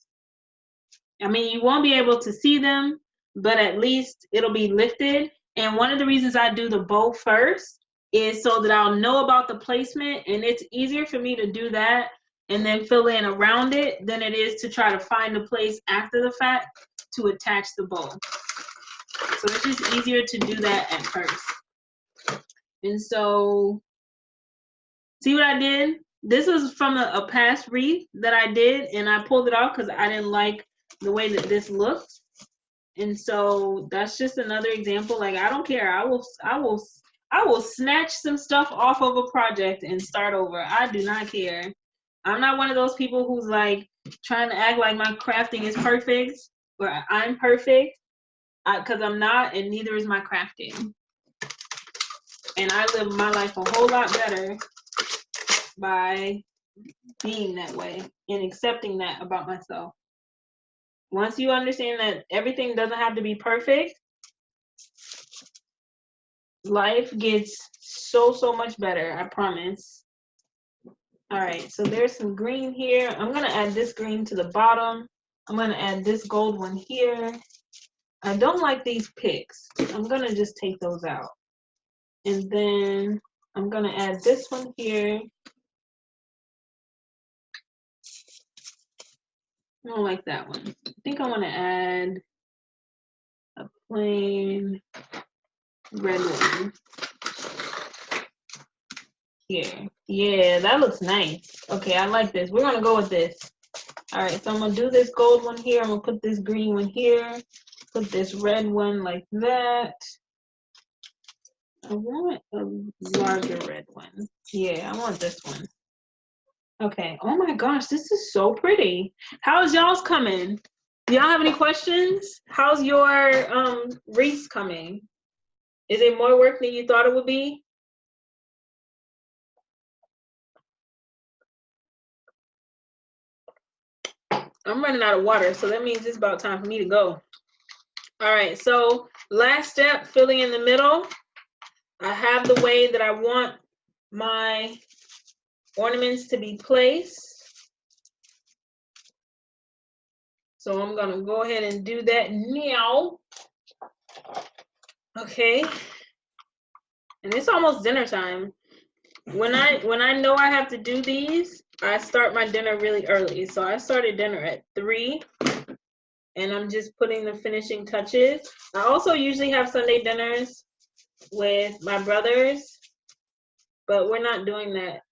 I mean, you won't be able to see them, but at least it'll be lifted. And one of the reasons I do the bow first is so that I'll know about the placement, and it's easier for me to do that and then fill in around it than it is to try to find a place after the fact to attach the bow. So it's just easier to do that at first. And so, see what I did? This was from a past wreath that I did, and I pulled it off because I didn't like the way that this looked. And so that's just another example. Like, I don't care. I will snatch some stuff off of a project and start over. I do not care. I'm not one of those people who's like trying to act like my crafting is perfect. where I'm perfect, because I'm not, and neither is my crafting. And I live my life a whole lot better by being that way and accepting that about myself. Once you understand that everything doesn't have to be perfect, life gets so much better, I promise. All right, so there's some green here. I'm gonna add this green to the bottom. I'm gonna add this gold one here. I don't like these picks. I'm gonna just take those out. And then I'm gonna add this one here. I don't like that one. I think I wanna add a plain red one here. Yeah, that looks nice. Okay, I like this. We're gonna go with this. All right, so I'm gonna do this gold one here. I'm gonna put this green one here. Put this red one like that. I want a larger red one. Yeah, I want this one. Okay. Oh my gosh, this is so pretty. How's y'all's coming? Do y'all have any questions? How's your wreaths coming? Is it more work than you thought it would be? I'm running out of water, so that means it's about time for me to go. All right, so last step, filling in the middle. I have the way that I want my ornaments to be placed. So I'm gonna go ahead and do that now. Okay. And it's almost dinner time. When I know I have to do these, I start my dinner really early. So I started dinner at 3, and I'm just putting the finishing touches. I also usually have Sunday dinners with my brothers, but we're not doing that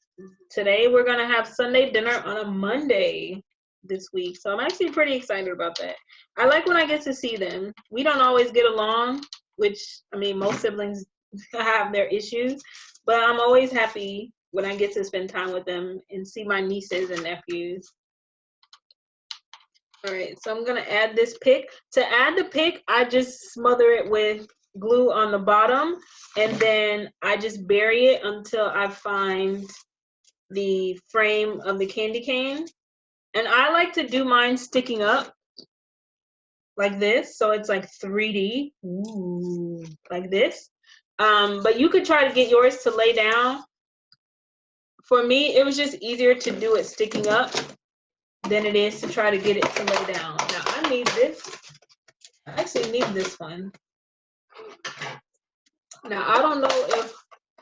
today. We're gonna have Sunday dinner on a Monday this week. So I'm actually pretty excited about that. I like when I get to see them. We don't always get along, which, I mean, most siblings have their issues, but I'm always happy when I get to spend time with them and see my nieces and nephews. All right, so I'm gonna add this pick. To add the pick, I just smother it with glue on the bottom, and then I just bury it until I find the frame of the candy cane. And I like to do mine sticking up like this, so it's like 3D. Ooh, like this. But you could try to get yours to lay down. For me, it was just easier to do it sticking up than it is to try to get it to lay down. Now I need this. I actually need this one. Now I don't know if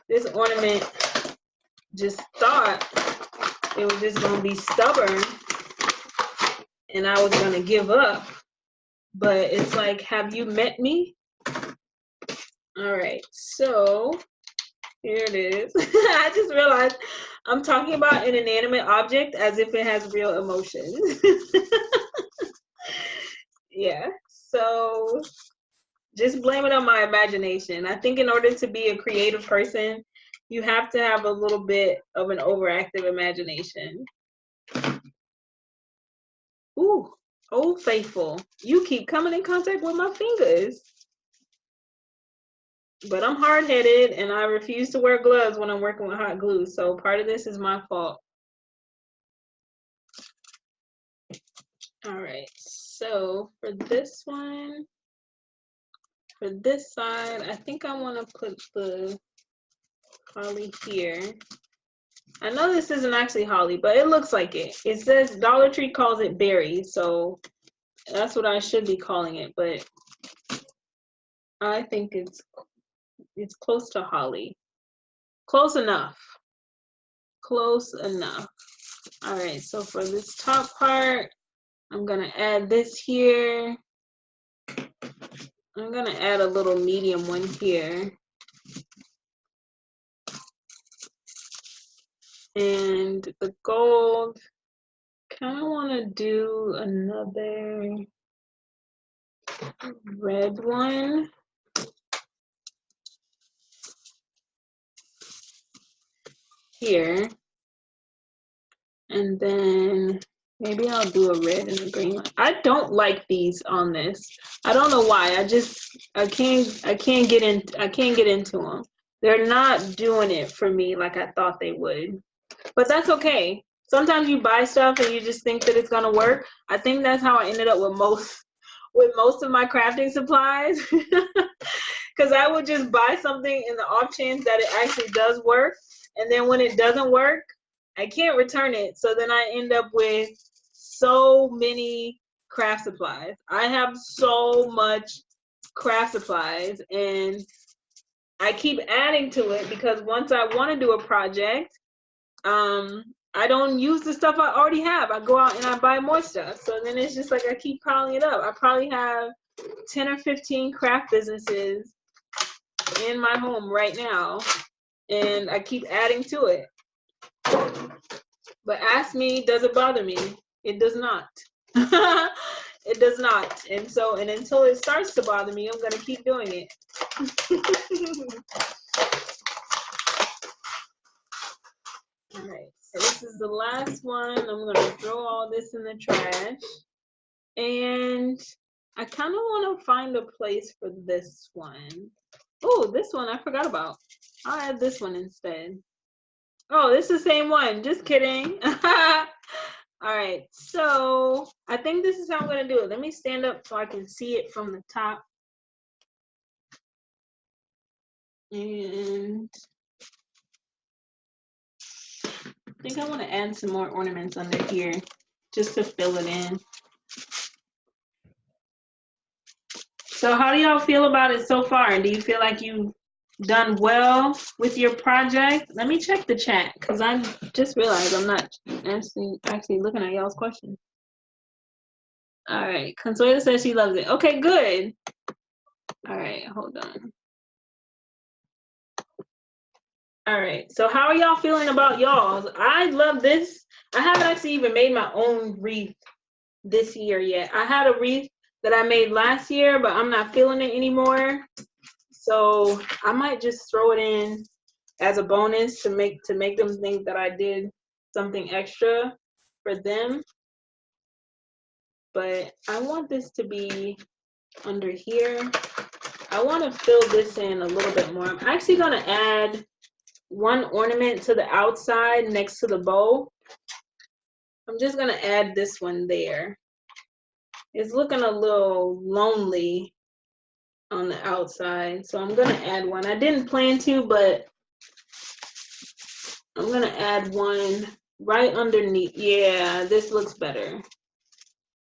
this ornament just thought it was just gonna be stubborn and I was gonna give up, but it's like, have you met me? All right, so here it is. I just realized I'm talking about an inanimate object as if it has real emotions. Yeah, so just blame it on my imagination. I think in order to be a creative person, you have to have a little bit of an overactive imagination. Ooh, Old Faithful. You keep coming in contact with my fingers. But I'm hard-headed and I refuse to wear gloves when I'm working with hot glue. So part of this is my fault. All right, so for this one, for this side, I think I want to put the holly here. I know this isn't actually holly, but it looks like it. It says Dollar Tree calls it berry, so that's what I should be calling it, but I think it's close to holly. Close enough. Close enough. All right, so for this top part, I'm gonna add this here. I'm gonna add a little medium one here. And the gold, kind of want to do another red one. Here. And then Maybe I'll do a red and a green one. I don't like these on this. I don't know why. I can't get into them. They're not doing it for me like I thought they would. But that's okay. Sometimes you buy stuff and you just think that it's gonna work. I think that's how I ended up with most of my crafting supplies. Because I would just buy something in the off chance that it actually does work, and then when it doesn't work, I can't return it. So then I end up with so many craft supplies. I have so much craft supplies, and I keep adding to it because once I want to do a project, I don't use the stuff I already have. I go out and I buy more stuff. So then it's just like I keep piling it up. I probably have 10 or 15 craft businesses in my home right now, and I keep adding to it. But ask me, does it bother me? It does not. It does not. And until it starts to bother me, I'm gonna keep doing it. All right, so this is the last one. I'm gonna throw all this in the trash. And I kind of want to find a place for this one. Oh, this one I forgot about. I'll add this one instead. Oh, this is the same one. Just kidding. All right, so I think this is how I'm going to do it. Let me stand up so I can see it from the top. And I think I want to add some more ornaments under here just to fill it in. So how do y'all feel about it so far? Do you feel like you've done well with your project? Let me check the chat because I just realized I'm not actually looking at y'all's questions. All right, Consuela says she loves it. Okay, good. All right, hold on. All right, so how are y'all feeling about y'all's? I love this. I haven't actually even made my own wreath this year yet. I had a wreath that I made last year, but I'm not feeling it anymore. So I might just throw it in as a bonus to make them think that I did something extra for them. But I want this to be under here. I want to fill this in a little bit more. I'm actually going to add one ornament to the outside next to the bow. I'm just going to add this one there. It's looking a little lonely on the outside, so I'm going to add one. I didn't plan to, but I'm going to add one right underneath. Yeah, this looks better.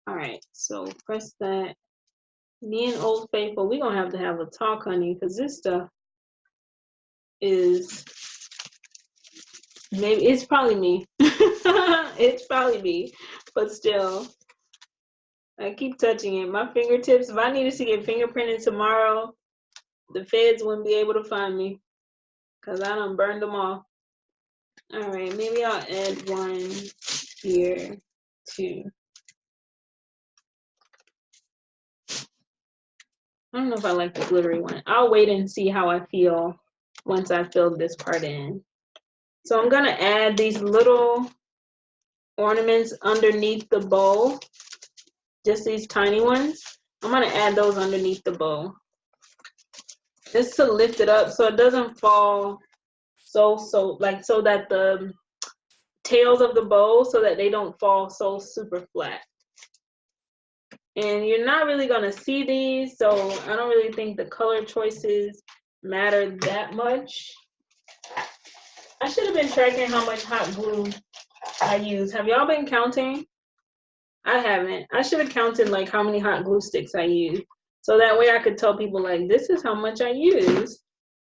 All right, so press that. Me and Old Faithful, we're going to have a talk, honey, because this stuff is, maybe, it's probably me. It's probably me, but still, I keep touching it. My fingertips, if I needed to get fingerprinted tomorrow, the feds wouldn't be able to find me because I done burned them off. All right, maybe I'll add one here too. I don't know if I like the glittery one. I'll wait and see how I feel once I fill this part in. So I'm gonna add these little ornaments underneath the bow, just these tiny ones. I'm gonna add those underneath the bow, just to lift it up so it doesn't fall so that the tails of the bow, so that they don't fall so super flat. And you're not really gonna see these, so I don't really think the color choices matter that much. I should have been tracking how much hot glue I use. Have y'all been counting? I haven't. I should have counted like how many hot glue sticks I use, so that way I could tell people like, this is how much I use.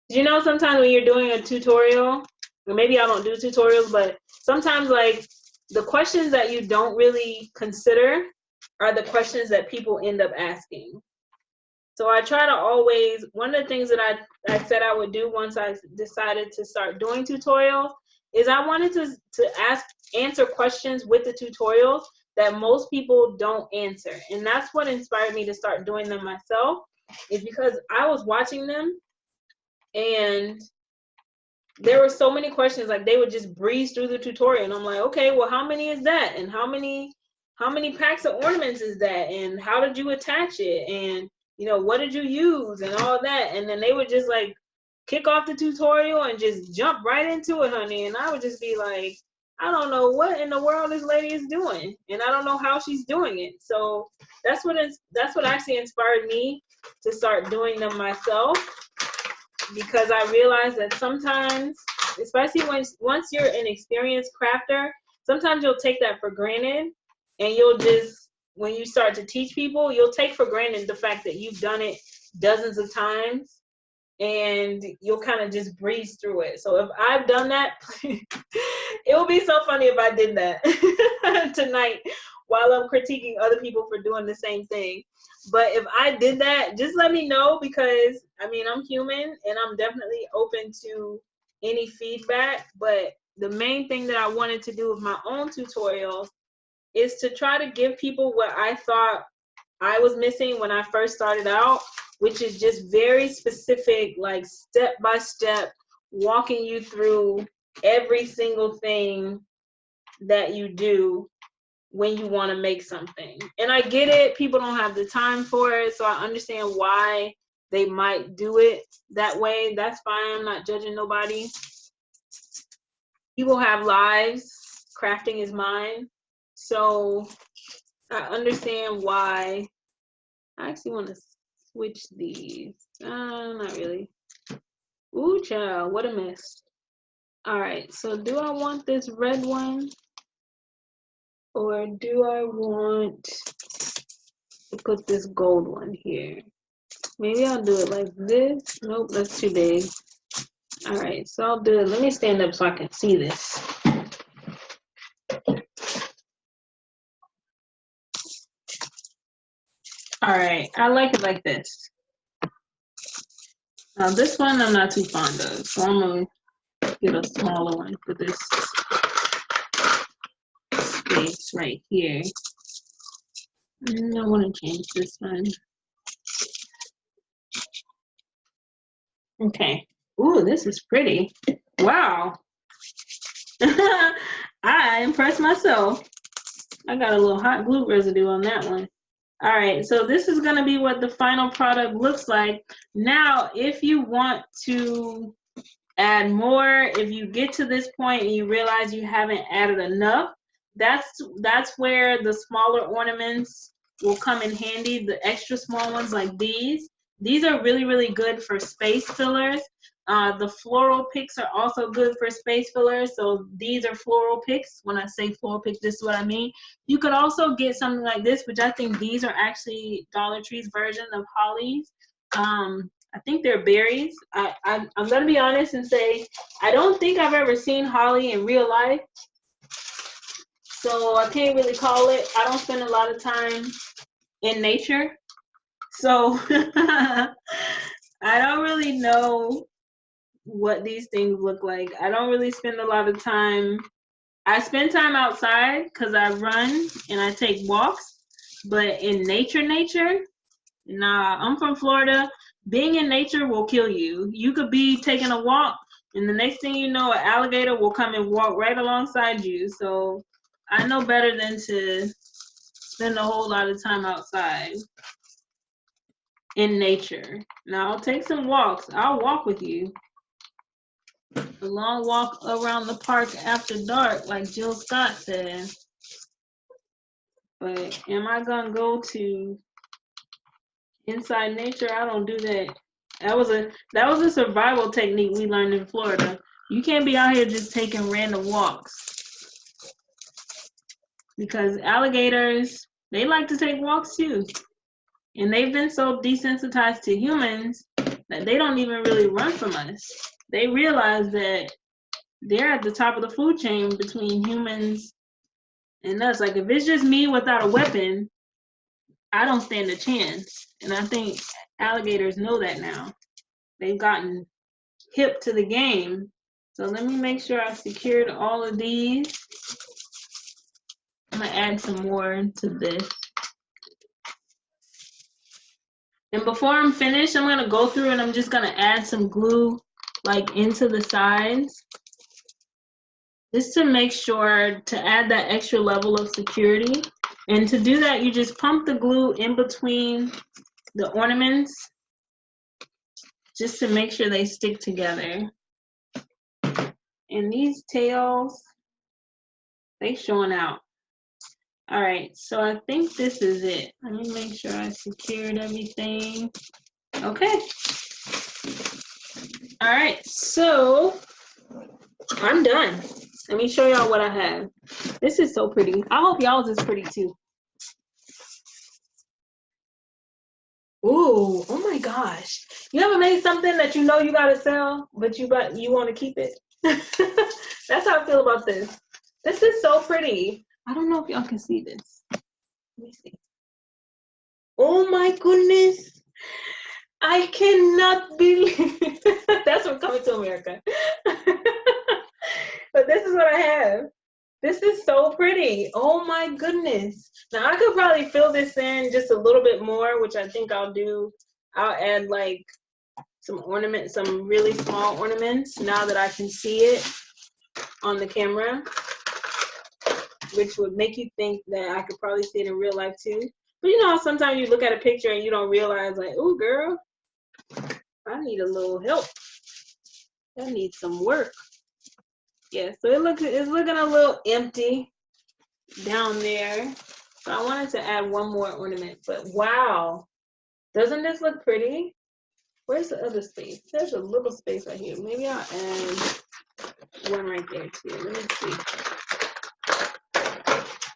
You know, sometimes when you're doing a tutorial, or maybe I don't do tutorials, but sometimes like the questions that you don't really consider are the questions that people end up asking. So I try to always, one of the things that I said I would do once I decided to start doing tutorials is I wanted to answer questions with the tutorials that most people don't answer. And that's what inspired me to start doing them myself, is because I was watching them and there were so many questions, like they would just breeze through the tutorial and I'm like, okay, well, how many is that? And how many how many packs of ornaments is that? And how did you attach it? And, you know, what did you use? And all that. And then they would just like kick off the tutorial and just jump right into it, honey. And I would just be like, I don't know what in the world this lady is doing. And I don't know how she's doing it. So that's what actually inspired me to start doing them myself, because I realized that sometimes, especially once you're an experienced crafter, sometimes you'll take that for granted, and you'll just, when you start to teach people, you'll take for granted the fact that you've done it dozens of times, and you'll kind of just breeze through it. So if I've done that, it would be so funny if I did that tonight while I'm critiquing other people for doing the same thing. But if I did that, just let me know, because I mean, I'm human and I'm definitely open to any feedback. But the main thing that I wanted to do with my own tutorials is to try to give people what I thought I was missing when I first started out, which is just very specific, like step by step, walking you through every single thing that you do when you want to make something. And I get it, people don't have the time for it, so I understand why they might do it that way. That's fine, I'm not judging nobody. People have lives, crafting is mine. So I understand why. I actually want to switch these. Not really. Ooh, child, what a mess. All right, so do I want this red one? Or do I want to put this gold one here? Maybe I'll do it like this. Nope, that's too big. All right, so I'll do it. Let me stand up so I can see this. All right, I like it like this. Now this one I'm not too fond of, so I'm gonna get a smaller one for this space right here. And I want to change this one. Okay. Ooh, this is pretty. Wow. I impressed myself. I got a little hot glue residue on that one. All right, so this is going to be what the final product looks like. Now, if you want to add more, if you get to this point and you realize you haven't added enough, that's where the smaller ornaments will come in handy, the extra small ones like these. These are really, really good for space fillers. The floral picks are also good for space fillers. So these are floral picks. When I say floral pick, this is what I mean. You could also get something like this, which I think these are actually Dollar Tree's version of hollies. I think they're berries. I'm going to be honest and say, I don't think I've ever seen holly in real life. So I can't really call it. I don't spend a lot of time in nature. So I don't really know what these things look like. I don't really spend a lot of time. I spend time outside because I run and I take walks. But in nature, nah, I'm from Florida. Being in nature will kill you. You could be taking a walk, and the next thing you know, an alligator will come and walk right alongside you. So I know better than to spend a whole lot of time outside in nature. Now, I'll take some walks. I'll walk with you. A long walk around the park after dark, like Jill Scott said. But am I going to go to inside nature? I don't do that. That was a survival technique we learned in Florida. You can't be out here just taking random walks, because alligators, they like to take walks too. And they've been so desensitized to humans that they don't even really run from us. They realize that they're at the top of the food chain between humans and us. Like, if it's just me without a weapon, I don't stand a chance. And I think alligators know that now. They've gotten hip to the game. So let me make sure I secured all of these. I'm gonna add some more to this. And before I'm finished, I'm gonna go through and I'm just gonna add some glue like into the sides, just to make sure to add that extra level of security. And to do that, you just pump the glue in between the ornaments just to make sure they stick together. And these tails, they showing out. All right, so I think this is it. Let me make sure I secured everything. Okay. All right, so I'm done. Let me show y'all what I have. This is so pretty. I hope y'all's is pretty too. Ooh, oh my gosh. You ever made something that you know you gotta sell, but you want to keep it? That's how I feel about this. This is so pretty. I don't know if y'all can see this. Let me see. Oh my goodness. I cannot believe that's from Coming to America. But this is what I have. This is so pretty. Oh my goodness. Now I could probably fill this in just a little bit more, which I think I'll do. I'll add like some ornaments, some really small ornaments now that I can see it on the camera, which would make you think that I could probably see it in real life too. But you know, sometimes you look at a picture and you don't realize like, oh girl, I need a little help. I need some work. Yeah, so it's looking a little empty down there. So I wanted to add one more ornament, but wow, doesn't this look pretty? Where's the other space? There's a little space right here. Maybe I'll add one right there too. Let me see.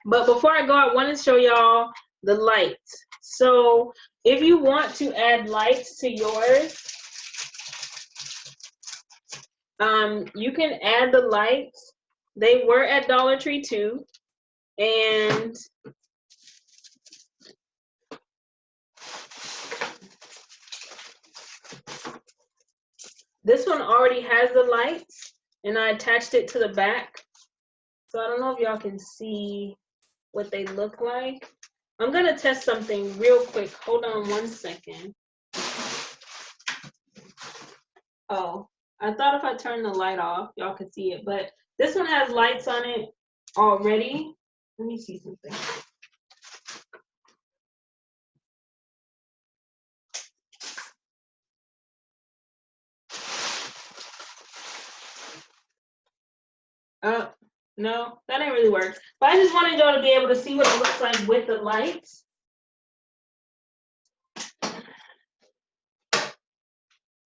But before I go, I want to show y'all the lights. So if you want to add lights to yours, you can add the lights. They were at Dollar Tree too. And this one already has the lights, and I attached it to the back. So I don't know if y'all can see what they look like. I'm gonna test something real quick. Hold on one second. Oh, I thought if I turn the light off, y'all could see it, but this one has lights on it already. Let me see something. No, that didn't really work. But I just wanted y'all to be able to see what it looks like with the lights.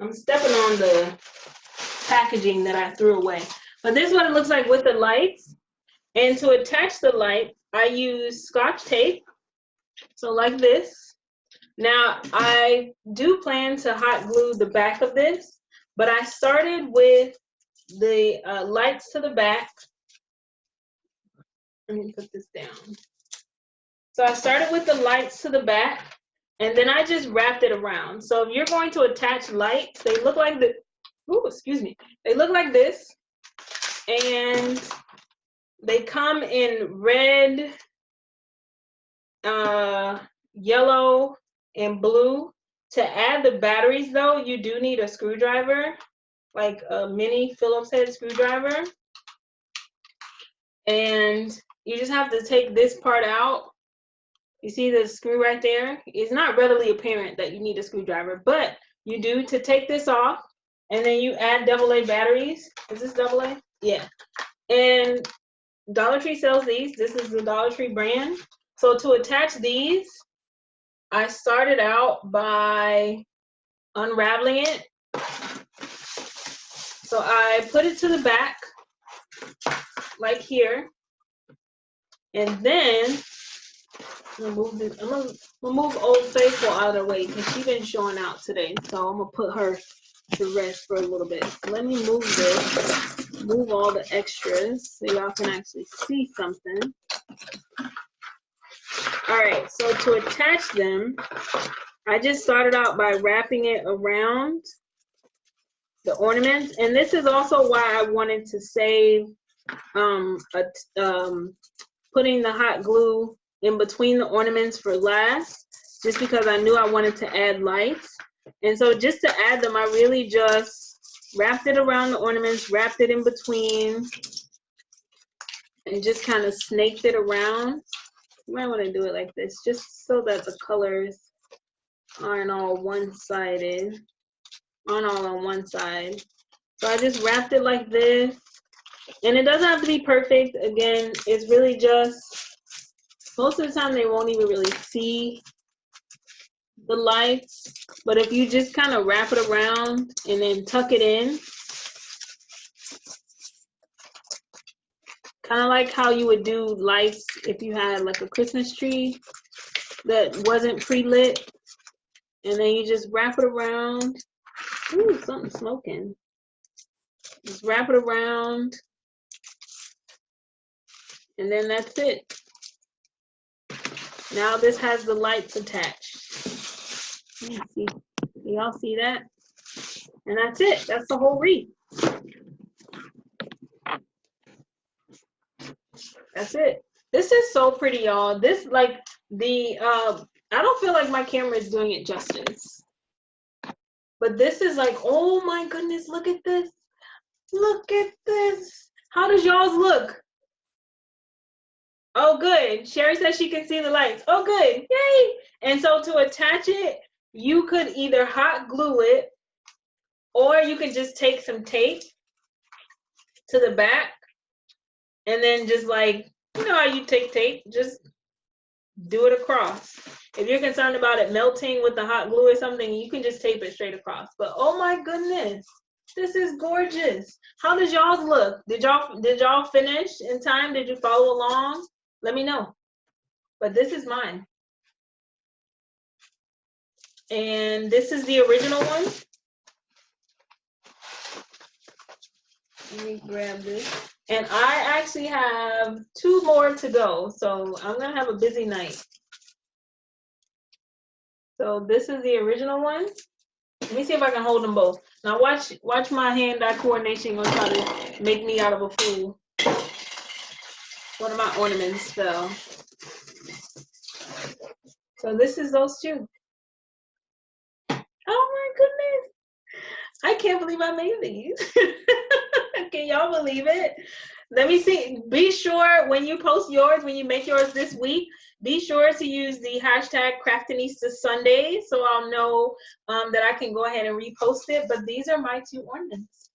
I'm stepping on the packaging that I threw away. But this is what it looks like with the lights. And to attach the light, I use Scotch tape. So like this. Now, I do plan to hot glue the back of this, but I started with the lights to the back. Let me put this down. So I started with the lights to the back, and then I just wrapped it around. So if you're going to attach lights, they look like the, ooh, excuse me. They look like this, and they come in red, yellow, and blue. To add the batteries though, you do need a screwdriver, like a mini Phillips head screwdriver. And you just have to take this part out. You see the screw right there? It's not readily apparent that you need a screwdriver, but you do to take this off, and then you add AA batteries. Is this AA? Yeah. And Dollar Tree sells these. This is the Dollar Tree brand. So to attach these, I started out by unraveling it. So I put it to the back, like here. And then I'm gonna move Old Faithful out of the way because she's been showing out today. So I'm gonna put her to rest for a little bit. Let me move this, move all the extras so y'all can actually see something. All right, so to attach them, I just started out by wrapping it around the ornaments. And this is also why I wanted to save putting the hot glue in between the ornaments for last, just because I knew I wanted to add lights. And so just to add them, I really just wrapped it around the ornaments, wrapped it in between, and just kind of snaked it around. You might want to do it like this, just so that the colors aren't all one-sided, aren't all on one side. So I just wrapped it like this. And it doesn't have to be perfect. Again, it's really just, most of the time they won't even really see the lights. But if you just kind of wrap it around and then tuck it in, kind of like how you would do lights if you had like a Christmas tree that wasn't pre-lit. And then you just wrap it around. Ooh, something's smoking. Just wrap it around. And then that's it. Now this has the lights attached. Let me see. Y'all see that? And that's it. That's the whole wreath. That's it. This is so pretty, y'all. This, like, the, I don't feel like my camera is doing it justice. But this is like, oh my goodness, look at this. Look at this. How does y'all's look? Oh, good. Sherry says she can see the lights. Oh, good. Yay. And so to attach it, you could either hot glue it, or you could just take some tape to the back and then just, like, you know how you take tape, just do it across. If you're concerned about it melting with the hot glue or something, you can just tape it straight across. But oh my goodness, this is gorgeous. How does y'all's look? Did y'all finish in time? Did you follow along? Let me know. But this is mine. And this is the original one. Let me grab this. And I actually have 2 more to go. So I'm gonna have a busy night. So this is the original one. Let me see if I can hold them both. Now watch my hand-eye coordination gonna try to make me out of a fool. One of my ornaments fell. So this is those 2. Oh my goodness. I can't believe I made these. Can y'all believe it? Let me see. Be sure when you post yours, when you make yours this week, be sure to use the hashtag Craftinista Sundays so I'll know that I can go ahead and repost it. But these are my 2 ornaments.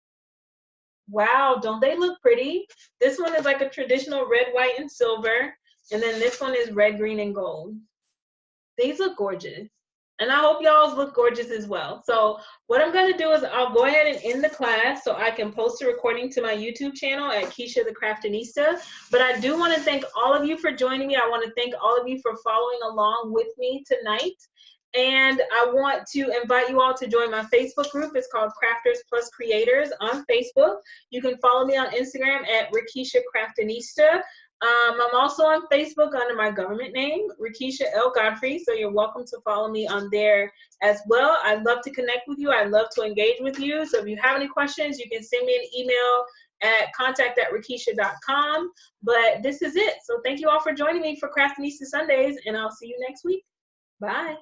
Wow, don't they look pretty? This one is like a traditional red, white, and silver. And then this one is red, green, and gold. These look gorgeous. And I hope y'all's look gorgeous as well. So what I'm going to do is I'll go ahead and end the class so I can post a recording to my YouTube channel at Keysha the Craftinista. But I do want to thank all of you for joining me. I want to thank all of you for following along with me tonight. And I want to invite you all to join my Facebook group. It's called Crafters Plus Creators on Facebook. You can follow me on Instagram at Keysha Craftinista. I'm also on Facebook under my government name, Keysha L. Godfrey, so you're welcome to follow me on there as well. I'd love to connect with you. I'd love to engage with you. So if you have any questions, you can send me an email at contact@rakeisha.com. But this is it. So thank you all for joining me for Craftinista Sundays, and I'll see you next week. Bye.